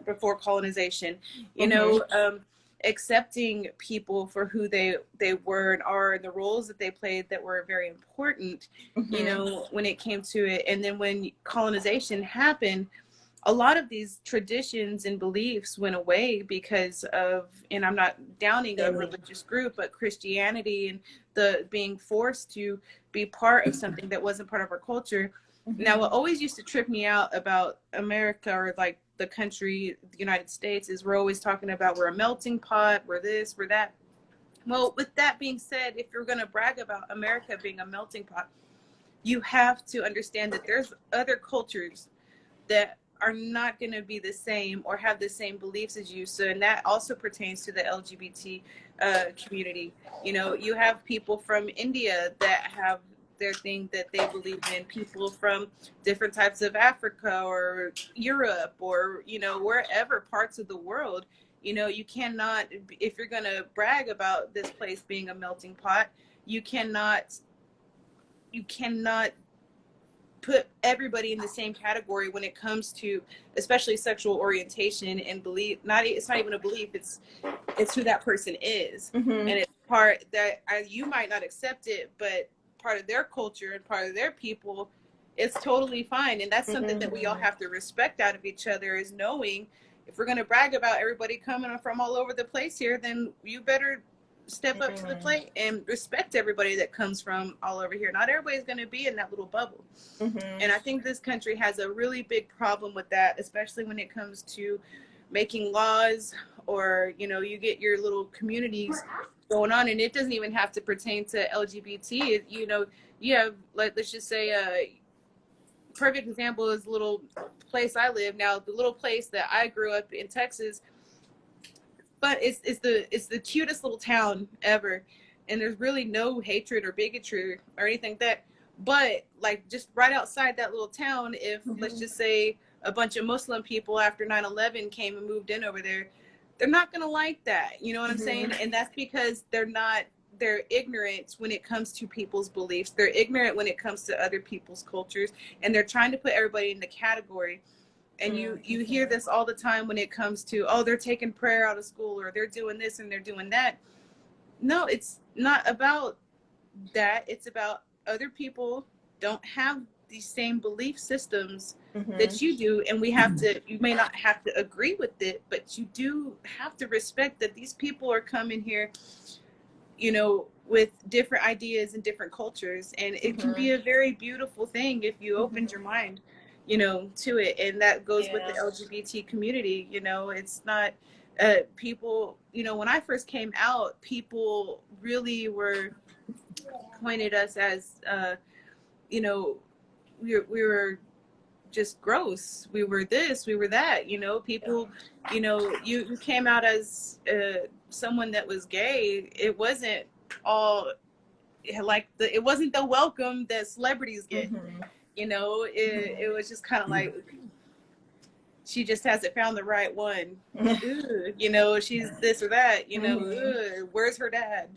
before colonization. You know, accepting people for who they were and are, and the roles that they played that were very important, you know, when it came to it. And then when colonization happened, a lot of these traditions and beliefs went away because of, and I'm not downing a religious group, but Christianity and the being forced to be part of something that wasn't part of our culture. Now, what always used to trip me out about America, or like the country, the United States, is we're always talking about we're a melting pot, we're this, we're that. Well, with that being said, if you're going to brag about America being a melting pot, you have to understand that there's other cultures that are not going to be the same or have the same beliefs as you. So, and that also pertains to the LGBT community. You know, you have people from India that have their thing that they believe in, people from different types of Africa or Europe or, you know, wherever parts of the world. You know, you cannot, if you're going to brag about this place being a melting pot, you cannot put everybody in the same category when it comes to especially sexual orientation and belief. It's not even a belief, it's who that person is. And it's part that you might not accept it, but part of their culture and part of their people, it's totally fine. And that's something that we all have to respect out of each other, is knowing if we're going to brag about everybody coming from all over the place here, then you better step up to the plate and respect everybody that comes from all over here. Not everybody's going to be in that little bubble. And I think this country has a really big problem with that, especially when it comes to making laws, or, you know, you get your little communities going on, and it doesn't even have to pertain to LGBT. You know, you have, like, let's just say perfect example is the little place I live now, the little place that I grew up in, Texas. But it's the cutest little town ever, and there's really no hatred or bigotry or anything like that. But like just right outside that little town, if let's just say a bunch of Muslim people after 9/11 came and moved in over there, they're not gonna like that. You know what I'm saying? And that's because they're ignorant when it comes to people's beliefs. They're ignorant when it comes to other people's cultures, and they're trying to put everybody in the category. And you hear this all the time when it comes to, oh, they're taking prayer out of school, or they're doing this and they're doing that. No, it's not about that. It's about other people don't have these same belief systems that you do. And you may not have to agree with it, but you do have to respect that these people are coming here, you know, with different ideas and different cultures. And it can be a very beautiful thing if you opened your mind, you know, to it. And that goes with the LGBT community. You know, it's not people, you know, when I first came out, people really were pointed us as you know, we were just gross, we were this, we were that, you know. People, you know, you came out as someone that was gay. It wasn't all like it wasn't the welcome that celebrities get. You know, it was just kind of like, she just hasn't found the right one. You know, she's this or that, you know. Where's her dad?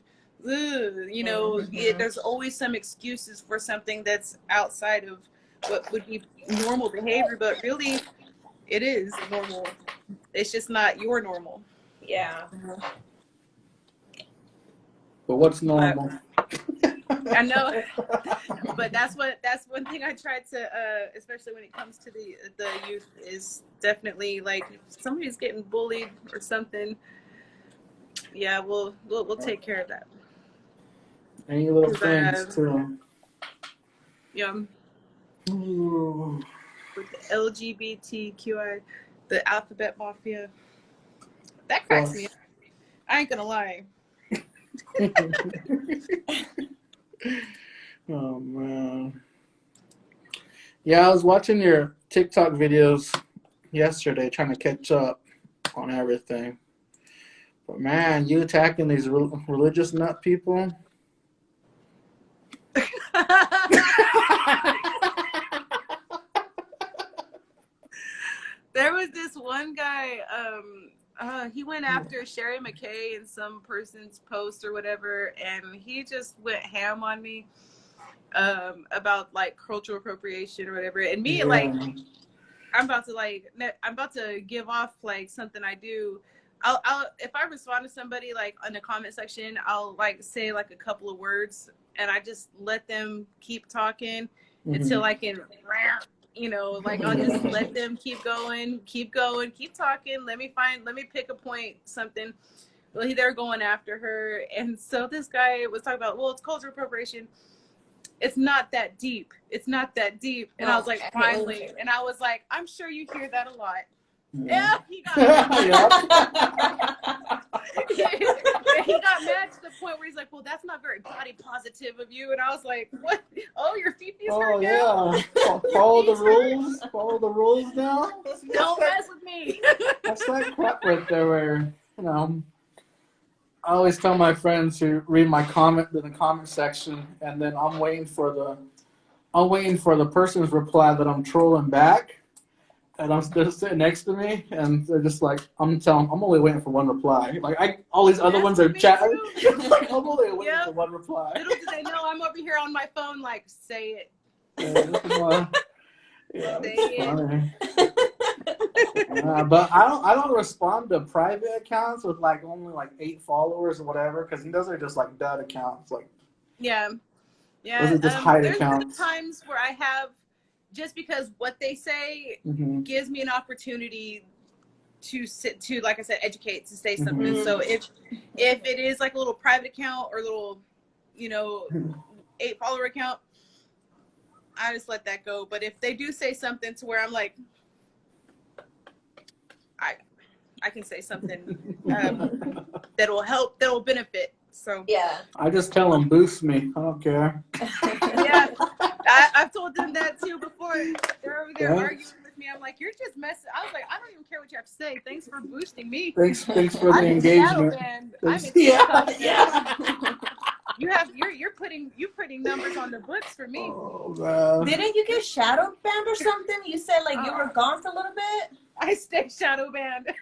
You know, there's always some excuses for something that's outside of what would be normal behavior, but really it is normal. It's just not your normal. But what's normal? I know, but that's one thing I try to, especially when it comes to the youth, is definitely like, if somebody's getting bullied or something, yeah, we'll take care of that. Any little things too. Yeah. With the LGBTQI, the alphabet mafia, that cracks me up. I ain't gonna lie. Oh man. Yeah, I was watching your TikTok videos yesterday, trying to catch up on everything. But man, you attacking these religious nut people. There was this one guy, he went after Sherry McKay in some person's post or whatever, and he just went ham on me about like cultural appropriation or whatever. And me, like, I'm about to give off like something I do. I'll if I respond to somebody like in the comment section, I'll like say like a couple of words, and I just let them keep talking until I can, you know, like I'll just let them keep going, keep talking. Let me pick a point, something. Well, they're going after her. And so this guy was talking about, well, it's cultural appropriation. It's not that deep. And I was like, finally. And I was like, I'm sure you hear that a lot. Yeah, he got it. And he got mad to the point where he's like, well, that's not very body positive of you. And I was like, what? Oh, your feet-fees hurt now? Yeah. Follow the rules. Follow the rules now. Don't mess with me. That's that crap right there where, I always tell my friends to read my comment in the comment section, and then I'm waiting for the person's reply that I'm trolling back. And they're sitting next to me, and they're just like, I'm only waiting for one reply. Like all these other ones are chatting. Like, I'm only waiting for one reply. Little do they know, I'm over here on my phone, like, say it. Yeah, say it's funny. Yeah, but I don't respond to private accounts with only 8 followers or whatever, because those are just dud accounts. Yeah. Those are just hide accounts. There's times where I have. Just because what they say gives me an opportunity to like I said, educate, to say something. Mm-hmm. So if it is like a little private account or a little, 8 follower account, I just let that go. But if they do say something to where I'm like, I can say something that'll help, that'll benefit. So yeah, I just tell them boost me. I don't care. Yeah. I've told them that too before. They're over there arguing with me. I'm like, you're just messing. I was like, I don't even care what you have to say. Thanks for boosting me. Thanks for the engagement. Yeah. You're putting numbers on the books for me. Oh, didn't you get shadow banned or something? You said you were gone for a little bit. I stay shadow banned.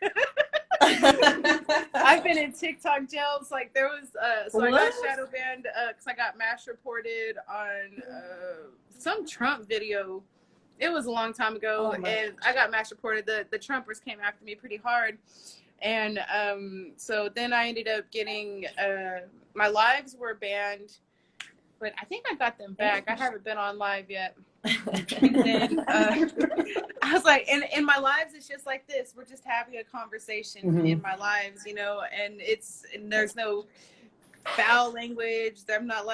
I've been in TikTok jails. Like there was, I got shadow banned because I got mass reported on some Trump video. It was a long time ago, and I got mass reported. The Trumpers came after me pretty hard, and so then I ended up getting my lives were banned, but I think I got them back. I haven't been on live yet. And then I was like, and in my lives, it's just like this. We're just having a conversation in my lives, and there's no foul language. I'm not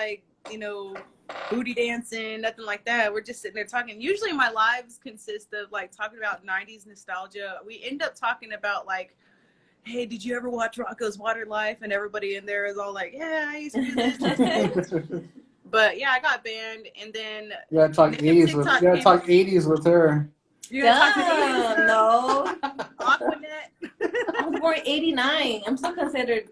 booty dancing, nothing like that. We're just sitting there talking. Usually my lives consist of talking about 90s nostalgia. We end up talking about hey, did you ever watch Rocco's Water Life? And everybody in there is all like, yeah, I used to do this. But yeah, I got banned, and then you gotta talk 80s with 80s with her. You gotta talk 80s? No. Aquanet. I was born 89. I'm still considered.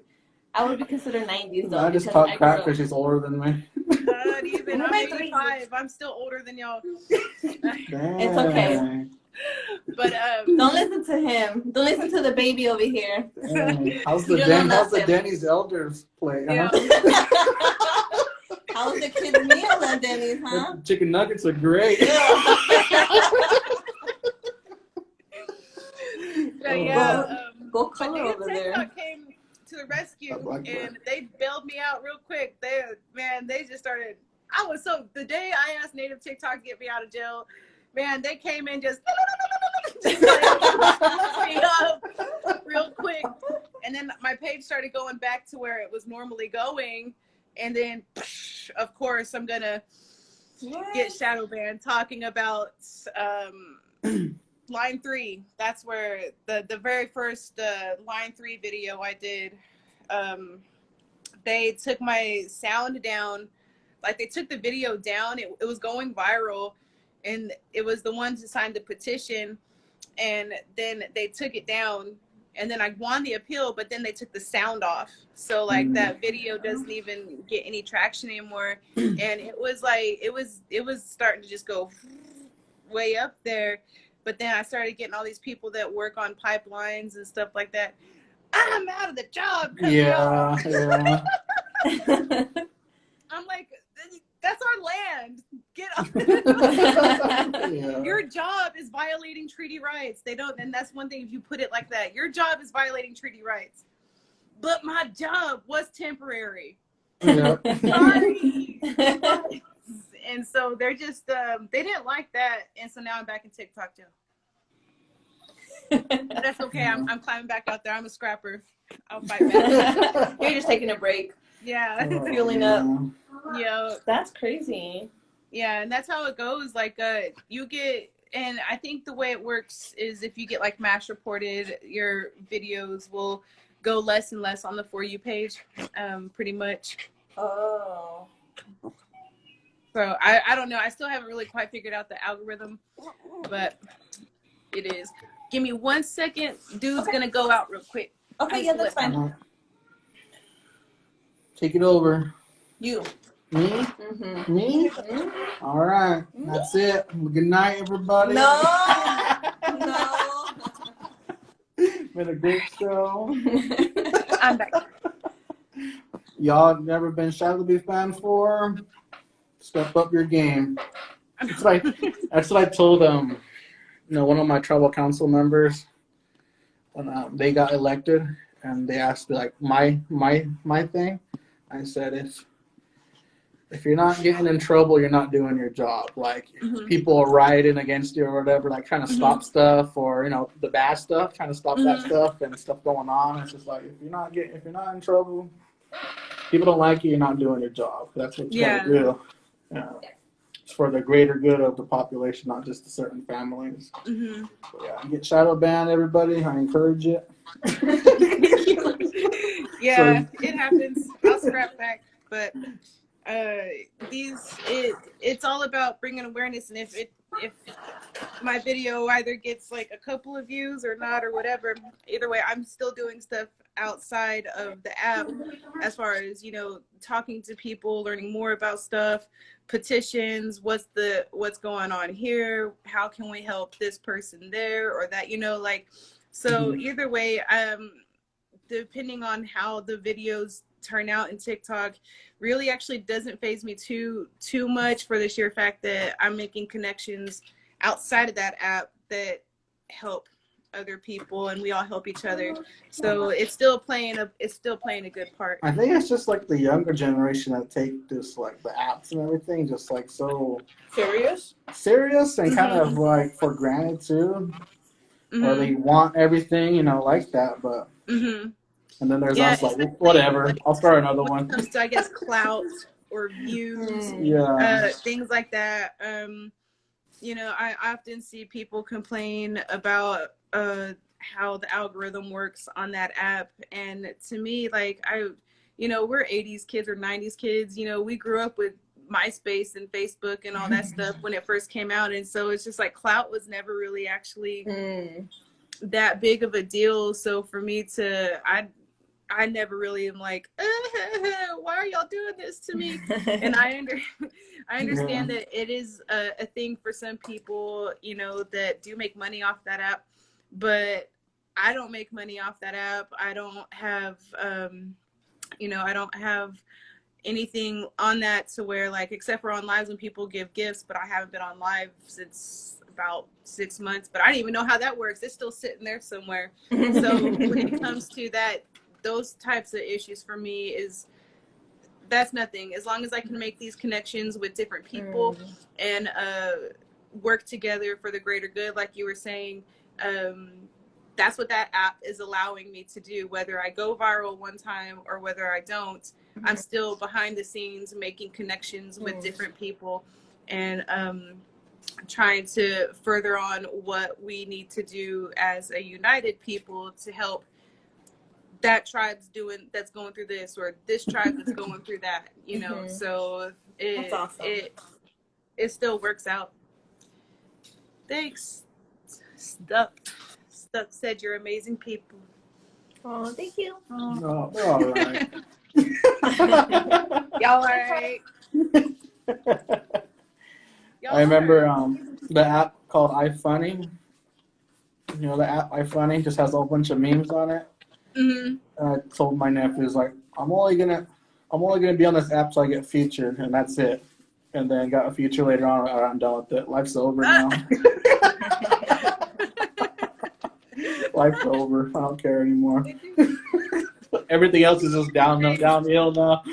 I would be considered 90s though. I just talk crap because she's older than me. Not even. I'm 85. I'm still older than y'all. It's okay. But don't listen to him. Don't listen to the baby over here. How's the Denny's elders play? Yeah. Huh? How's the kids' meal at Denny's, huh? The chicken nuggets are great. Go color over there. Came to the rescue and they bailed me out real quick. They just started. The day I asked Native TikTok to get me out of jail, man, they came in just me up real quick, and then my page started going back to where it was normally going, and then of course I'm gonna get shadow banned talking about line 3. That's where the very first line 3 video I did, they took my sound down. They took the video down. It was going viral, and it was the ones who signed the petition, and then they took it down, and then I won the appeal, but then they took the sound off. So that video doesn't even get any traction anymore. And it was starting to just go way up there. But then I started getting all these people that work on pipelines and stuff like that. I'm out of the job. Yeah. I'm like, that's our land. Get up. Yeah. Your job is violating treaty rights. They don't, and that's one thing if you put it like that. Your job is violating treaty rights. But my job was temporary. Yeah. Sorry. And so they're just they didn't like that, and so now I'm back in TikTok jail. But that's okay. I'm climbing back out there. I'm a scrapper. I'll fight back. You're just taking a break. Yeah. Fueling up. Yeah. That's crazy. Yeah, and that's how it goes. You get, and I think the way it works is if you get mass reported, your videos will go less and less on the For You page, pretty much. Oh. So I don't know. I still haven't really quite figured out the algorithm, but it is. Give me 1 second. Dude's gonna go out real quick. Okay, yeah, that's fine. Take it over. You. Me? Mm-hmm. Me? Mm-hmm. All right. That's it. Good night, everybody. No. No. Been a great show. I'm back. Y'all never been Shadowbee fan for? Step up your game. That's what I told one of my tribal council members when they got elected, and they asked like my thing. I said if you're not getting in trouble, you're not doing your job. Like people are rioting against you or whatever, like trying to stop stuff or the bad stuff, trying to stop that stuff and stuff going on. It's just like if you're not in trouble, people don't like you. You're not doing your job. That's what you got to do. It's for the greater good of the population, not just the certain families. So, get shadow banned, everybody. I encourage it. Yeah, it happens. I'll scrap back, but it's all about bringing awareness, and if my video either gets like a couple of views or not or whatever, either way, I'm still doing stuff outside of the app as far as talking to people, learning more about stuff, petitions, what's going on here, how can we help this person there or that, so either way, depending on how the videos turn out in TikTok really actually doesn't faze me too much, for the sheer fact that I'm making connections outside of that app that help other people, and we all help each other. So it's still playing a good part. I think it's just like the younger generation that take this like the apps and everything just like so serious and kind of like for granted too. Or they want everything, like that, but and then there's us like whatever. I'll start another one. When it comes to, I guess, clout or views, things like that. I often see people complain about how the algorithm works on that app, and to me, like we're 80s kids or 90s kids. We grew up with MySpace and Facebook and all that stuff when it first came out, and so it's just like clout was never really actually that big of a deal. So for me I never really am like, why are y'all doing this to me? And I understand that it is a thing for some people, that do make money off that app, but I don't make money off that app. I don't have, I don't have anything on that to where, like, except for on lives when people give gifts, but I haven't been on live since about 6 months, but I don't even know how that works. It's still sitting there somewhere. So when it comes to that, those types of issues for me that's nothing. As long as I can make these connections with different people and work together for the greater good, like you were saying, that's what that app is allowing me to do. Whether I go viral one time or whether I don't, I'm still behind the scenes making connections with different people and trying to further on what we need to do as a united people to help that tribe's that's going through this, or this tribe that's going through that, so that's awesome. It still works out. Thanks. Stuck said you're amazing people. Oh, thank you. No, we're all right. Y'all all right? I remember the app called iFunny. The app iFunny just has a whole bunch of memes on it. I told my nephews, like, I'm only gonna be on this app so I get featured, and that's it. And then got a feature later on. I'm done with it. Life's over now. Life's over. I don't care anymore. Everything else is just downhill now.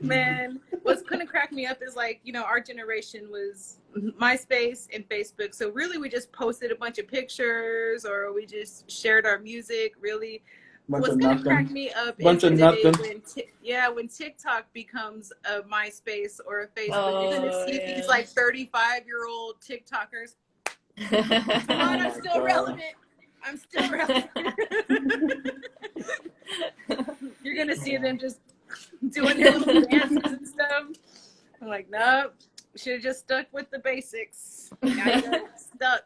Man, what's gonna crack me up is, like, our generation was MySpace and Facebook. So really, we just posted a bunch of pictures, or we just shared our music. Really. What's gonna crack me up is the day when TikTok becomes a MySpace or a Facebook. You're gonna see these like 35-year-old TikTokers. Come on, I'm still relevant. I'm still around. You're gonna see them just doing their little dances and stuff. I'm like, nope. Should have just stuck with the basics. Now you got stuck.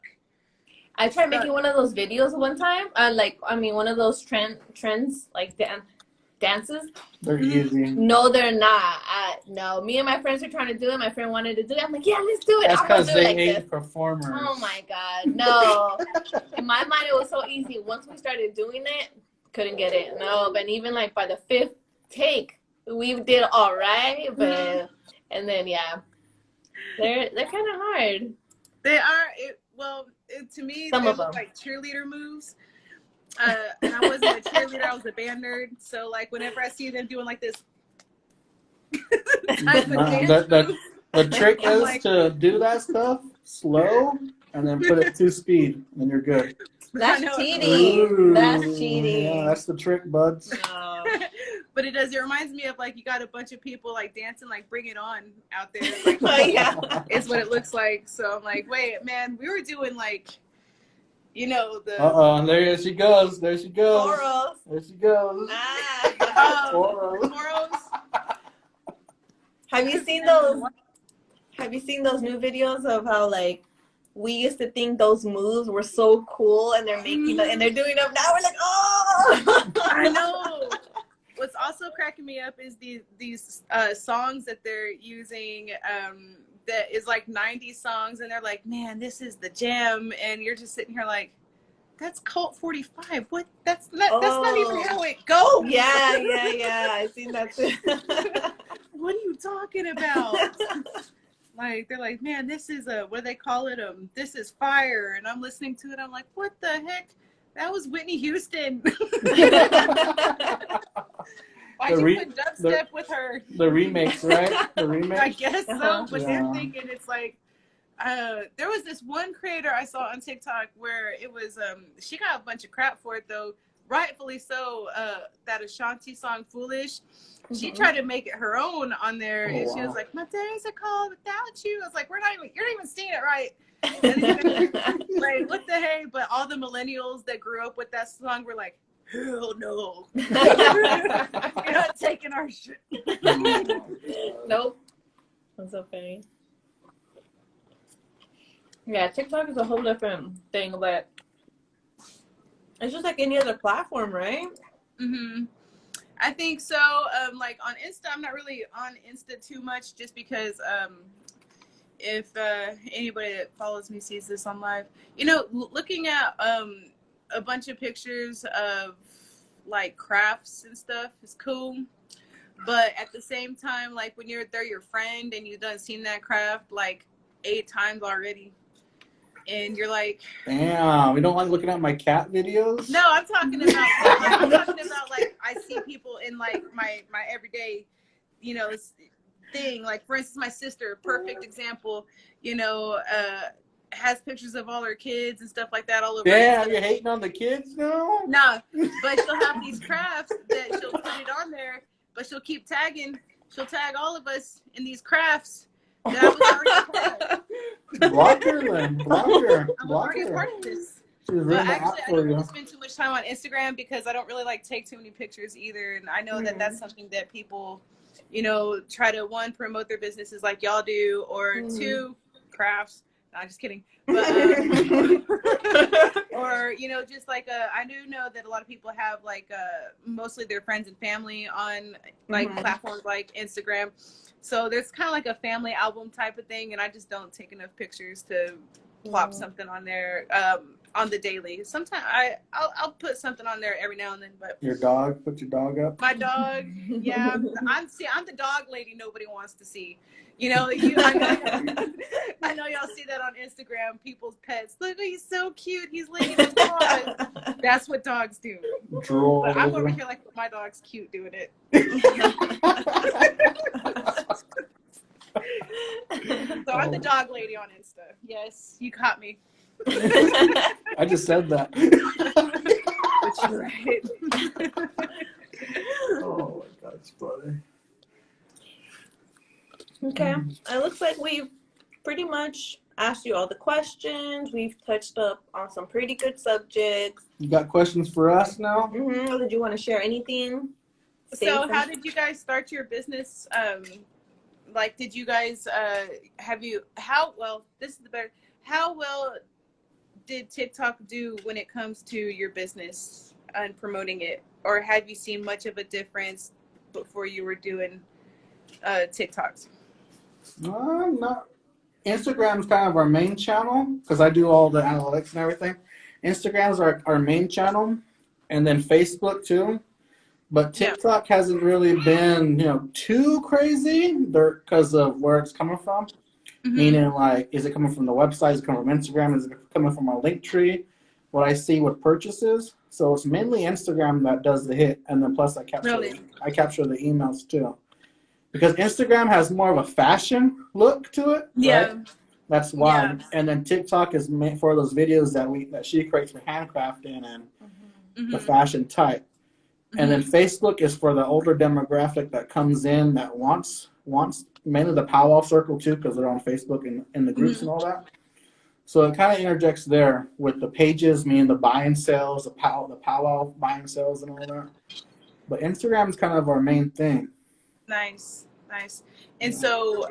I tried making one of those videos one time. One of those trends, like dances. They're easy. No, they're not. No, me and my friends were trying to do it. My friend wanted to do it. I'm like, yeah, let's do it. That's because do they it like ain't this. performers. Oh my God, no. In my mind, it was so easy. Once we started doing it, couldn't get it. No, but even like by the 5th take, we did all right. But and then they're kind of hard. They are. To me, Some they of look them like cheerleader moves. And I wasn't a cheerleader. I was a band nerd. So like whenever I see them doing like this type of dance moves, the trick I'm is like, to do that stuff slow and then put it 2 speed, and you're good. That's cheating. Ooh, That's cheating. Yeah, that's the trick, buds. No. But it does. It reminds me of like you got a bunch of people like dancing like "Bring It On" out there. Like, Yeah. it's what it looks like. So I'm like, wait, man, we were doing like, the. There she goes. There she goes. Corals. There she goes. Toros. Have you seen those? Have you seen those new videos of how like we used to think those moves were so cool, and they're making and they're doing them now? We're like, oh! I know. What's also cracking me up is these songs that they're using that is like 90s songs, and they're like, man, this is the jam, and you're just sitting here like, that's Cult 45. What? That's not even how it goes. Yeah. I seen that too. What are you talking about? Like, they're like, man, this is what do they call it? This is fire. And I'm listening to it. I'm like, what the heck? That was Whitney Houston. Why'd you put dubstep with her? The remix, right? The remix? I guess so. But they're thinking it's like, there was this one creator I saw on TikTok where it was, she got a bunch of crap for it, though. Rightfully so, that Ashanti song, Foolish. She tried to make it her own on there, and she was like, "My days are called without you." I was like, "You're not even seeing it right." Like, what the heck? But all the millennials that grew up with that song were like, "Hell no, you're not taking our shit." Nope. That's so funny. Yeah, TikTok is a whole different thing, but it's just like any other platform, right? Mm-hmm. I think so. Like on Insta, I'm not really on Insta too much, just because if anybody that follows me sees this on live, looking at a bunch of pictures of like crafts and stuff is cool. But at the same time, like when they're your friend and you've done seen that craft like 8 times already, and you're like, damn, you don't like looking at my cat videos? No, I'm talking about like I see people in like my everyday, thing. Like for instance, my sister, perfect example, has pictures of all her kids and stuff like that all over. Yeah, you're hating on the kids now? No, but she'll have these crafts that she'll put it on there, but she'll keep tagging. She'll tag all of us in these crafts that I was already part of. Block her then. I'm already a part of this. But actually, I don't really spend too much time on Instagram because I don't really like take too many pictures either. And I know that that's something that people, try to, 1, promote their businesses like y'all do, or 2, crafts. No, I'm just kidding. But, or, just like, I do know that a lot of people have like mostly their friends and family on like platforms like Instagram. So there's kind of like a family album type of thing. And I just don't take enough pictures to plop something on there on the daily. Sometimes I'll put something on there every now and then. But your dog, put your dog up. My dog, yeah. I'm the dog lady nobody wants to see. I know y'all see that on Instagram. People's pets. Look, he's so cute. He's licking his paws. That's what dogs do. Drool. But I'm over here like my dog's cute doing it. So I'm the dog lady on Insta. Yes, you caught me. I just said that. But you're right. Oh my God, it's funny. Okay, it looks like we've pretty much asked you all the questions. We've touched up on some pretty good subjects. You got questions for us now? Did you want to share anything? So how did you guys start your business? Like, did you guys, how well did TikTok do when it comes to your business and promoting it? Or have you seen much of a difference before you were doing TikToks? Not. Instagram's kind of our main channel because I do all the analytics and everything. Instagram's our main channel, and then Facebook too. But TikTok hasn't really been, too crazy because of where it's coming from. Mm-hmm. Meaning, like, is it coming from the website? Is it coming from Instagram? Is it coming from our link tree? What I see with purchases. So it's mainly Instagram that does the hit, and then plus I capture the emails too. Because Instagram has more of a fashion look to it, right? That's why. Yeah. And then TikTok is made for those videos that she creates for handcrafting and the fashion type. And then Facebook is for the older demographic that comes in that wants mainly the powwow circle too, because they're on Facebook and in the groups and all that. So it kind of interjects there with the pages, meaning the buy and sales, the powwow buy and sales and all that. But Instagram is kind of our main thing. Nice. And so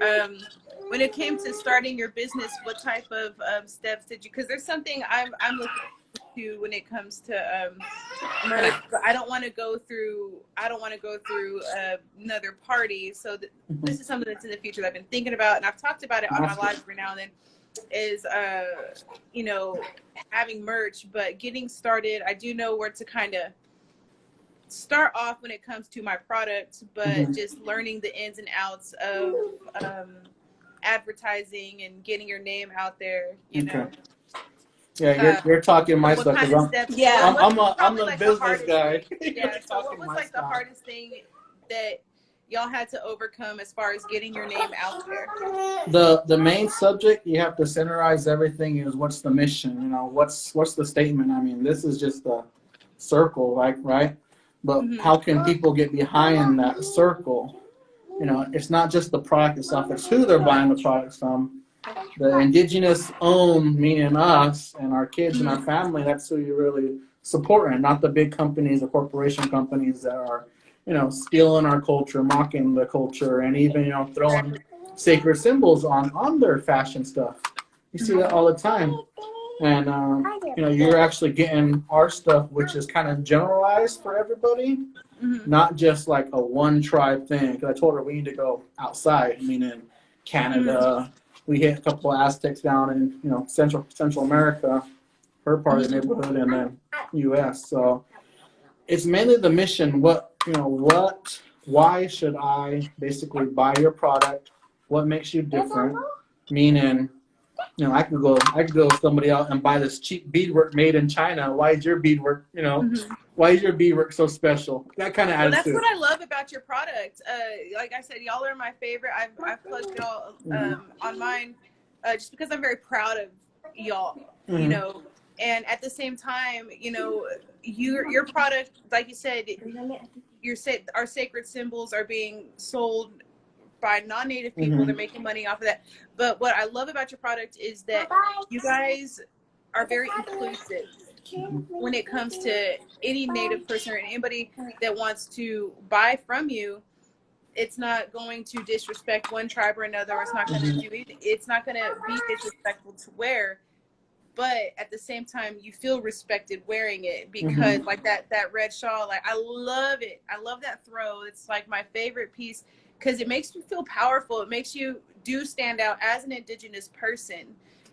when it came to starting your business, what type of steps did you, because there's something I'm looking to when it comes to merch, but I don't want to go through another party. So this is something that's in the future that I've been thinking about, and I've talked about it on my live every now and then, is having merch. But getting started, I do know where to kind of start off when it comes to my product, but just learning the ins and outs of advertising and getting your name out there, you know. Yeah, you're talking my stuff. I'm the business guy. Yeah. So what was like the hardest thing that y'all had to overcome as far as getting your name out there? The main subject you have to centerize everything is what's the mission. What's the statement? I mean, this is just a circle, right? But how can people get behind that circle? It's not just the product itself; it's who they're buying the products from. The indigenous owned, meaning us and our kids and our family, that's who you're really supporting, not the big companies, the corporation companies that are, stealing our culture, mocking the culture, and even, throwing sacred symbols on their fashion stuff. You see that all the time. And, you're actually getting our stuff, which is kind of generalized for everybody, not just like a one tribe thing. Because I told her we need to go outside, meaning Canada. We hit a couple of Aztecs down in, Central America, her part of the neighborhood, and then U.S. So it's mainly the mission. Why should I basically buy your product? What makes you different? Meaning, I could go with somebody else and buy this cheap beadwork made in China. Why is your beadwork, why is your beadwork so special? That kind of attitude. That's what I love about your product. Like I said, y'all are my favorite. I've plugged y'all on mine just because I'm very proud of y'all, and at the same time, your product, like you said, our sacred symbols are being sold by non-native people. They're making money off of that. But what I love about your product is that you guys are very inclusive when it comes to any native person or anybody that wants to buy from you. It's not going to disrespect one tribe or another, or it's not going to do anything. It's not going to be disrespectful to wear, but at the same time, you feel respected wearing it because like that red shawl, like I love it. I love that throw. It's like my favorite piece because it makes you feel powerful. It makes you do stand out as an indigenous person,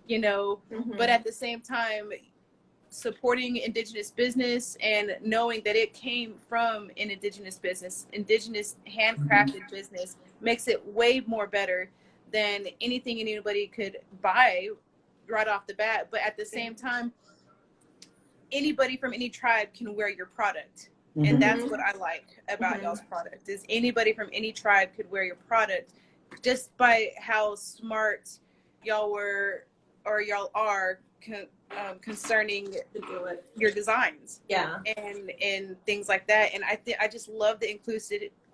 but at the same time, supporting indigenous business and knowing that it came from an indigenous business, indigenous handcrafted business, makes it way more better than anything anybody could buy right off the bat. But at the same time, anybody from any tribe can wear your product. And that's what I like about y'all's product, is anybody from any tribe could wear your product just by how smart y'all were or y'all are concerning your designs, and things like that. And I just love the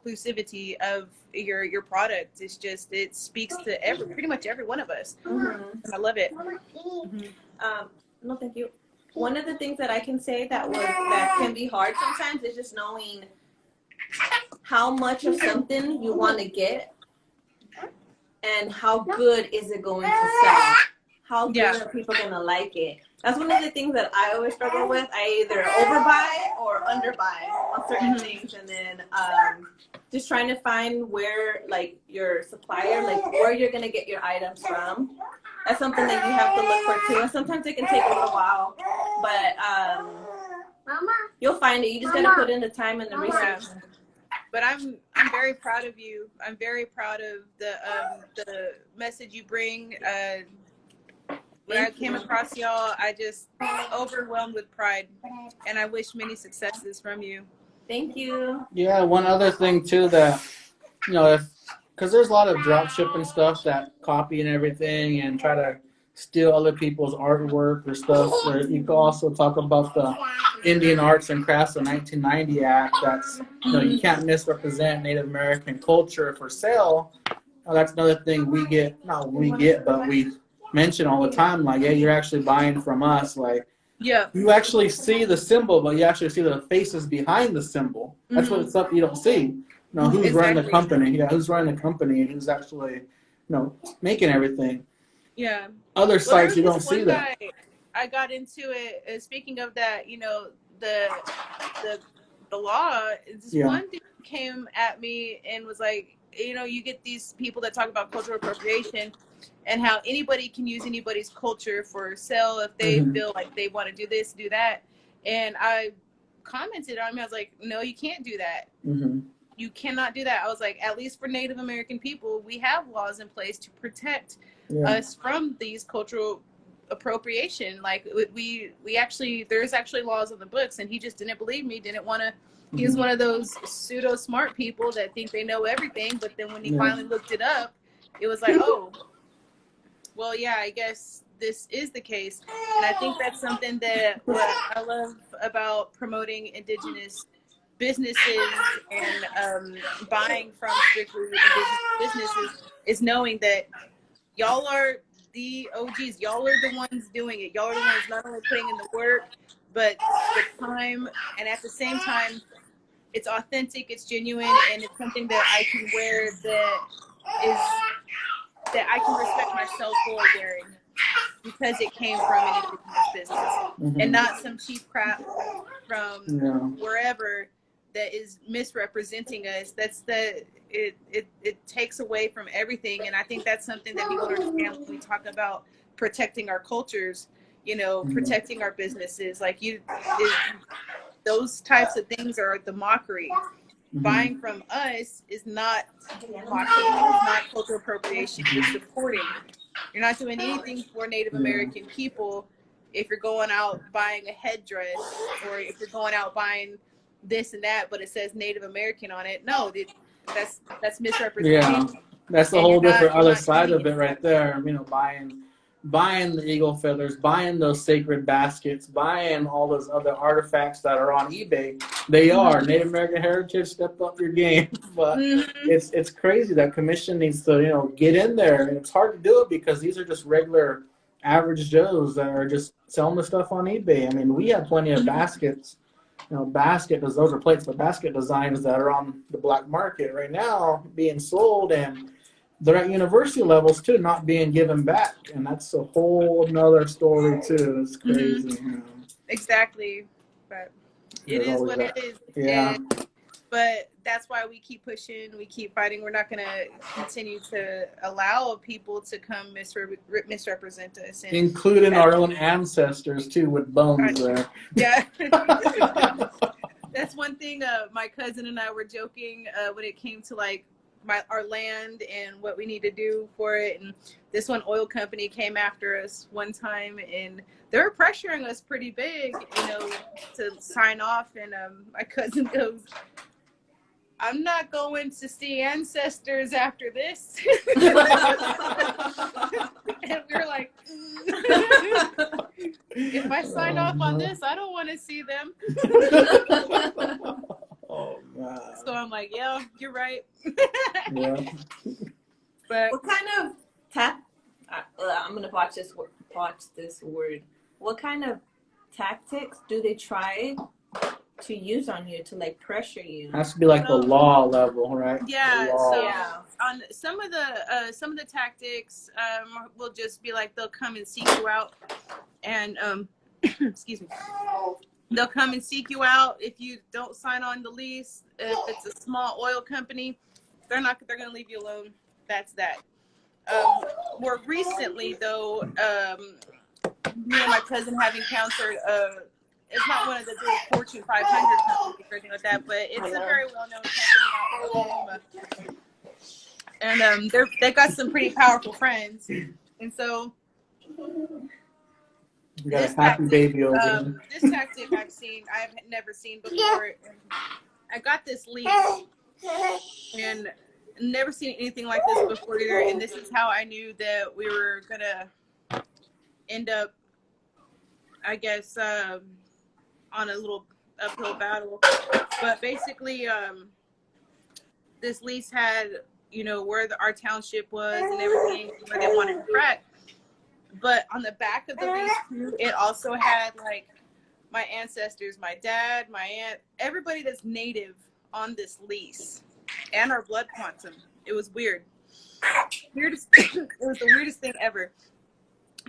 inclusivity of your product. It's just, it speaks to pretty much every one of us. And I love it. No, thank you. One of the things that I can say that can be hard sometimes is just knowing how much of something you want to get and how good is it going to sell. How good are people going to like it? That's one of the things that I always struggle with. I either overbuy or underbuy on certain things, and then just trying to find where, like, your supplier, like, where you're going to get your items from. That's something that you have to look for, too. And sometimes it can take a little while, but you'll find it. You just got to put in the time and the research. But I'm very proud of you. I'm very proud of the message you bring. When I came across y'all, I just overwhelmed with pride, and I wish many successes from you. Thank you. Yeah, one other thing too that, because there's a lot of drop shipping stuff that copy and everything and try to steal other people's artwork or stuff. Or you can also talk about the Indian Arts and Crafts of 1990 Act. That's, you can't misrepresent Native American culture for sale. That's another thing we mention all the time. Like, hey, you're actually buying from us. Like, you actually see the symbol, but you actually see the faces behind the symbol. That's what stuff you don't see. Who's running the company? Yeah, who's running the company and who's actually, making everything. Yeah. Other sites you don't see that. I got into it. Speaking of that, the law. This one dude came at me and was like, you get these people that talk about cultural appropriation and how anybody can use anybody's culture for sale if they feel like they want to do this, do that. And I commented on him. I was like, no, you can't do that. You cannot do that. I was like, at least for Native American people, we have laws in place to protect us from these cultural appropriation. Like, we actually, there's actually laws on the books, and he just didn't believe me, didn't want to. He's one of those pseudo smart people that think they know everything, but then when he finally looked it up, it was like, oh, well, yeah, I guess this is the case. And I think that's something that what I love about promoting Indigenous businesses and buying from strictly Indigenous businesses is knowing that y'all are the OGs. Y'all are the ones doing it. Y'all are the ones not only putting in the work, but the time, and at the same time, it's authentic, it's genuine, and it's something that I can wear that I can respect myself for wearing because it came from an Indigenous business and not some cheap crap from wherever that is misrepresenting us. It takes away from everything, and I think that's something that people understand when we talk about protecting our cultures, protecting our businesses. Like, those types of things are the mockery. Buying from us is not mockery. It's not cultural appropriation. It's supporting. You're not doing anything for Native American people if you're going out buying a headdress, or if you're going out buying this and that, but it says Native American on it. No, that's misrepresentation. Yeah, that's the whole different other side of it right there. Buying the eagle feathers, buying those sacred baskets, buying all those other artifacts that are on eBay. They are Native American heritage. Step up your game. But it's crazy that commission needs to get in there, and it's hard to do it because these are just regular average Joes that are just selling the stuff on eBay. I mean, we have plenty of baskets. Those are plates, but basket designs that are on the black market right now being sold, and they're at university levels too, not being given back, and that's a whole nother story too. It's crazy. Exactly, but it is what it is. Yeah. But that's why we keep pushing, we keep fighting. We're not going to continue to allow people to come misrepresent us, including our own ancestors too, with bones there. Yeah. That's one thing. My cousin and I were joking when it came to like our land and what we need to do for it. And this one oil company came after us one time, and they were pressuring us pretty big, to sign off. And my cousin goes, "I'm not going to see ancestors after this." And we were like, if I sign off on this, I don't want to see them. Oh, God. So I'm like, yeah, you're right. But what kind of I'm gonna watch this word. What kind of tactics do they try to use on you to like pressure you? Has to be like the law level, right? Yeah. Law. So Yeah. on some of the tactics will just be like they'll come and seek you out, and excuse me. They'll come and seek you out if you don't sign on the lease. If it's a small oil company, they're going to leave you alone. That's that. More recently, though, me and my cousin have encountered it's not one of the big Fortune 500 companies or anything like that, but it's a very well-known company out in Oklahoma. And they've got some pretty powerful friends. And so We got a happy baby over there. this tactic I've never seen before. I got this lease and never seen anything like this before either. And this is how I knew that we were gonna end up, I guess, on a little uphill battle. But basically, this lease had, where our township was and everything, where they wanted to frack. But on the back of the lease too, it also had like my ancestors, my dad, my aunt, everybody that's native on this lease, and our blood quantum. It was weird. It was the weirdest thing ever.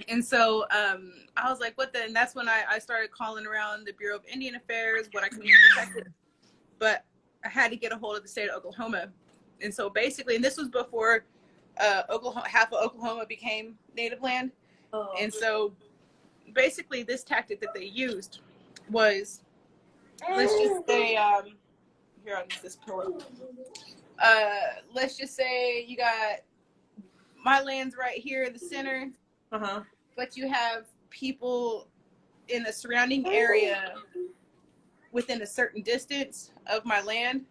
And so I was like, what the? And that's when I started calling around the Bureau of Indian Affairs, what I could be protected. But I had to get a hold of the state of Oklahoma. And so basically, and this was before Oklahoma, half of Oklahoma became native land. Oh. And so basically, this tactic that they used was, let's just say, here, I'll use this pillow. Let's just say you got my land's right here in the center, but you have people in the surrounding area within a certain distance of my land.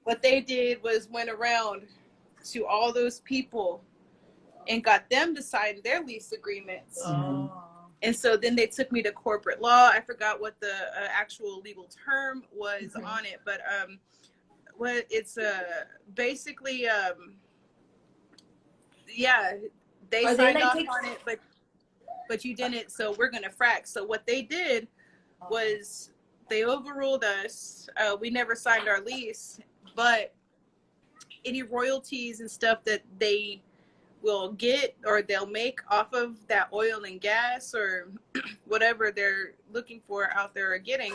What they did was went around to all those people and got them to sign their lease agreements. And so then they took me to corporate law. I forgot what the actual legal term was on it, but what it's basically they signed off on it, but you didn't, so we're gonna frack. So what they did was they overruled us. We never signed our lease, but any royalties and stuff that they will get or they'll make off of that oil and gas or whatever they're looking for out there or getting,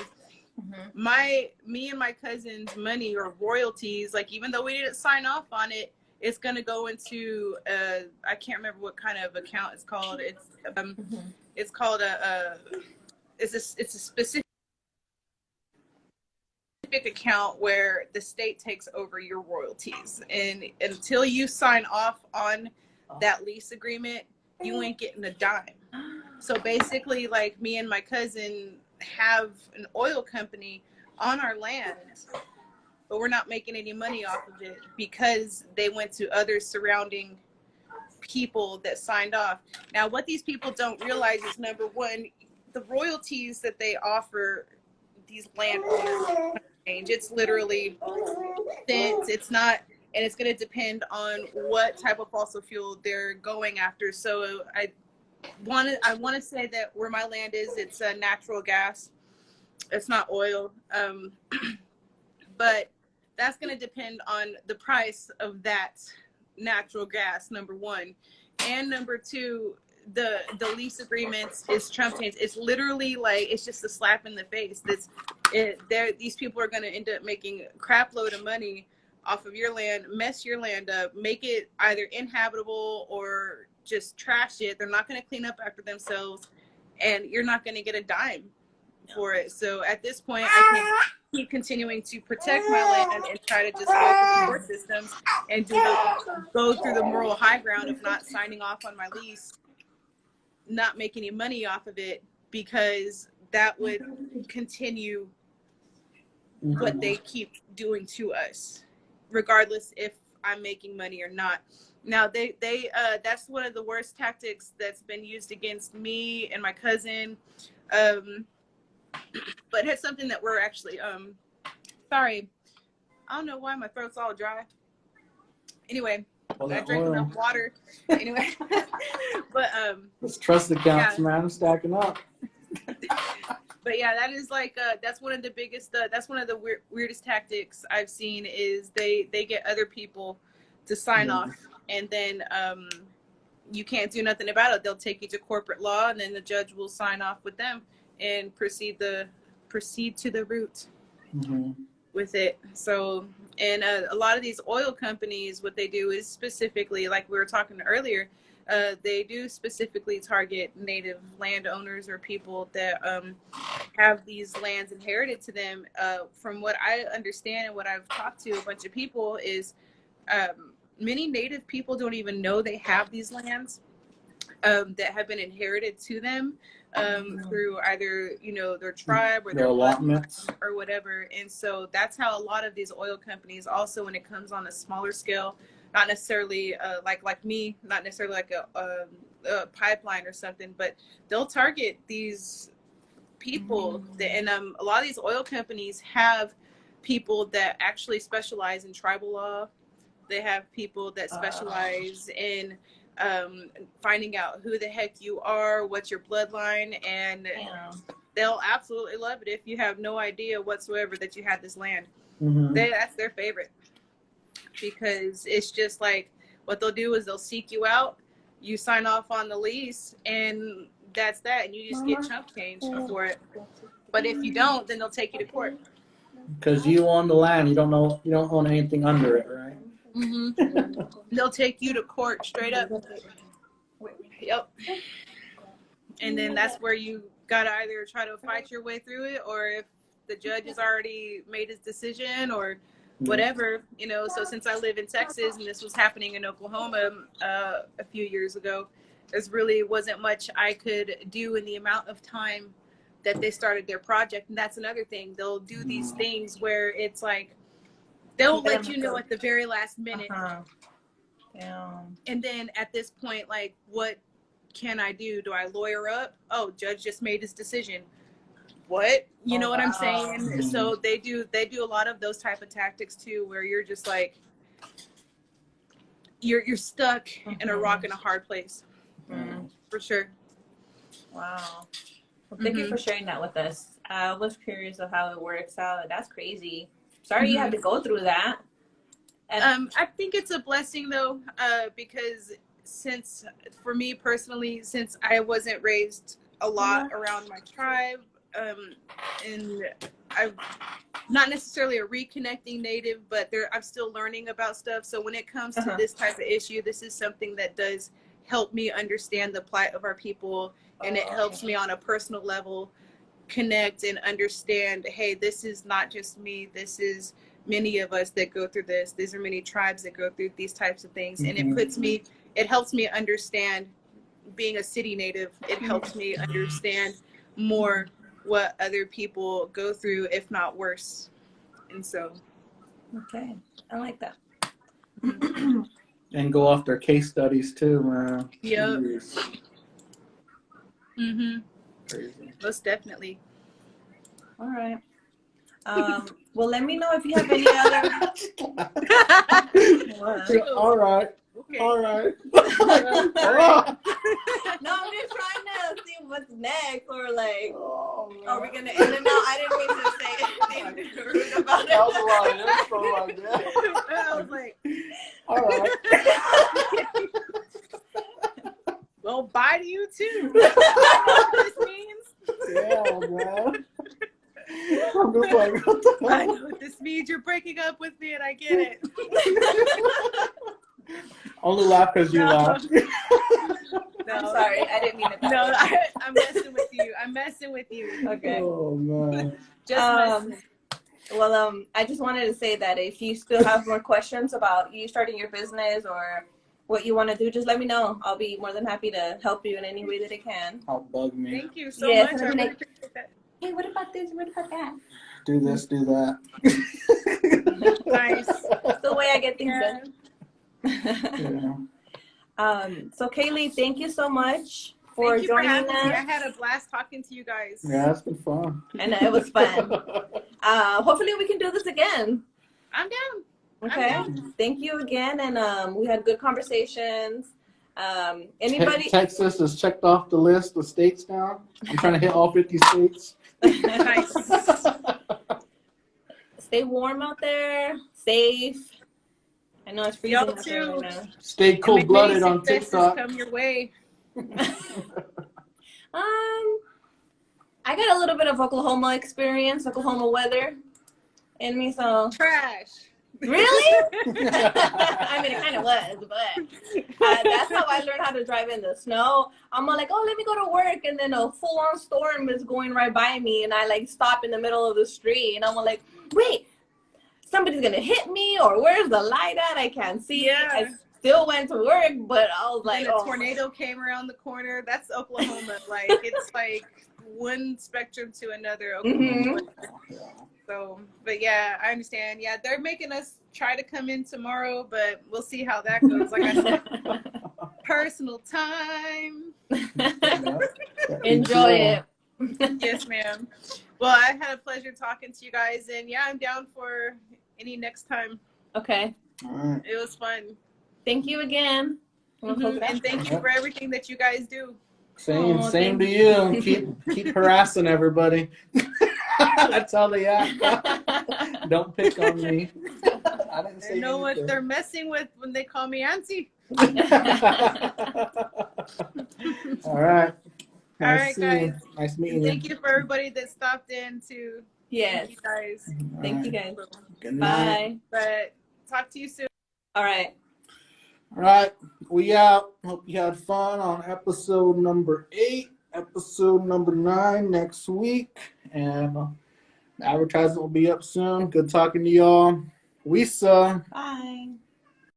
me and my cousin's money or royalties, like even though we didn't sign off on it, it's going to go into I can't remember what kind of account it's called. It's called it's a specific account where the state takes over your royalties, and until you sign off on that lease agreement, you ain't getting a dime. So basically, like, me and my cousin have an oil company on our land, but we're not making any money off of it because they went to other surrounding people that signed off. Now, what these people don't realize is, number one, the royalties that they offer these landowners change. It's literally cents. It's not, and it's going to depend on what type of fossil fuel they're going after. So I want to say that where my land is, it's natural gas. It's not oil. But that's going to depend on the price of that natural gas, number one. And number two, the lease agreements is Trump change. It's literally like, it's just a slap in the face. These people are going to end up making a crap load of money off of your land, mess your land up, make it either inhabitable or just trash it. They're not going to clean up after themselves, and you're not going to get a dime for it. So at this point, I can keep continuing to protect my land and try to just go through the court systems and go through the moral high ground of not signing off on my lease, not make any money off of it, because that would continue what they keep doing to us, regardless if I'm making money or not. Now they that's one of the worst tactics that's been used against me and my cousin. But it's something that we're actually sorry, I don't know why my throat's all dry. Anyway, I drank enough water. Anyway, but let's trust the counts, yeah. man. I'm stacking up. But yeah, that is like that's one of the biggest. That's one of the weirdest tactics I've seen is they get other people to sign off, and then you can't do nothing about it. They'll take you to corporate law, and then the judge will sign off with them and proceed to the root with it. So, and a lot of these oil companies, what they do is specifically, like we were talking earlier, they do specifically target native landowners or people that have these lands inherited to them. From what I understand and what I've talked to a bunch of people is many native people don't even know they have these lands that have been inherited to them through either, their tribe or their allotments or whatever. And so that's how a lot of these oil companies also, when it comes on a smaller scale, not necessarily like me, not necessarily like a pipeline or something, but they'll target these people and a lot of these oil companies have people that actually specialize in tribal law. They have people that specialize in finding out who the heck you are, what's your bloodline, and they'll absolutely love it if you have no idea whatsoever that you had this land. That's their favorite, because it's just like what they'll do is they'll seek you out, you sign off on the lease, and that's that, and you just get chump change for it. But if you don't, then they'll take you to court. Because you own the land, you don't own anything under it, right? They'll take you to court straight up. Yep. And then that's where you gotta either try to fight your way through it, or if the judge has already made his decision or whatever, So since I live in Texas and this was happening in Oklahoma a few years ago, there really wasn't much I could do in the amount of time that they started their project. And that's another thing. They'll do these things where it's like they'll let you know at the very last minute. And then at this point, like, what can I do? Do I lawyer up? Oh, judge just made his decision. What? You know what I'm saying? So they do a lot of those type of tactics too, where you're just like you're stuck in a rock and a hard place. For sure. Wow. Well, thank you for sharing that with us. I was curious of how it works out. That's crazy. Sorry you had to go through that. And I think it's a blessing though, because for me personally, since I wasn't raised a lot around my tribe, and I'm not necessarily a reconnecting native, but I'm still learning about stuff. So when it comes to this type of issue, this is something that does help me understand the plight of our people, and it helps me on a personal level connect and understand, hey, this is not just me, this is many of us that go through this. These are many tribes that go through these types of things. And it helps me understand, being a city native, it helps me understand more what other people go through, if not worse. And so. Okay, I like that. And go off their case studies too, man. Yep. Crazy. Most definitely. All right. Well, let me know if you have any other. All right. Okay. All right. No, I'm just trying to see what's next, or like, are we gonna end it now? I didn't mean to say anything rude about it. That was a lot of info right there. I was like, all right. Well, bye to you too. You know what this means? Yeah, man. I'm just like, what the hell? I know what this means. You're breaking up with me, and I get it. Only laugh because you laugh. No, I'm sorry, I didn't mean it. No, I'm messing with you. I'm messing with you. Okay. Oh man. Just messing. Well, I just wanted to say that if you still have more questions about you starting your business or what you want to do, just let me know. I'll be more than happy to help you in any way that I can. Outbug me. Thank you so Yes, much. I really appreciate that. Hey, what about this? What about that? Do this, do that. Nice. That's the way I get things done. Yeah. So Calei, thank you so much for joining us. I had a blast talking to you guys. Yeah, it's been fun. And it was fun. Hopefully we can do this again. I'm down. Okay. Thank you again, and we had good conversations. Anybody? Texas is checked off the list of states now. I'm trying to hit all 50 states. Nice. Stay warm out there. Safe. I know it's freezing Y'all out there too. right now. Stay cold-blooded on TikTok. Come your way. I got a little bit of Oklahoma experience, Oklahoma weather in me, so. Trash. Really? I mean, it kind of was, but that's how I learned how to drive in the snow. I'm like, oh, let me go to work, and then a full-on storm is going right by me, and I like stop in the middle of the street, and I'm like, wait, somebody's gonna hit me, or where's the light at? I can't see it. I still went to work, but I was like, and a tornado came around the corner. That's Oklahoma. Like, it's like one spectrum to another. Oklahoma. So, but yeah, I understand. Yeah, they're making us try to come in tomorrow, but we'll see how that goes. Like I said, personal time. Enjoy it. Yes, ma'am. Well, I had a pleasure talking to you guys, and yeah, I'm down for any next time. Okay. All right. It was fun. Thank you again. And thank you for everything that you guys do. Same to you. Keep harassing everybody. That's how they act. Don't pick on me. I didn't say I know anything. what they're messing with when they call me auntie. All right. All right, guys. Nice meeting you. Thank you for everybody that stopped in too. Yes. Thank you guys. Thank you guys. Good night. Bye. But talk to you soon. All right. All right. We out. Hope you had fun on episode number 8. Episode number 9 next week. And the advertisement will be up soon. Good talking to y'all. We saw. Bye.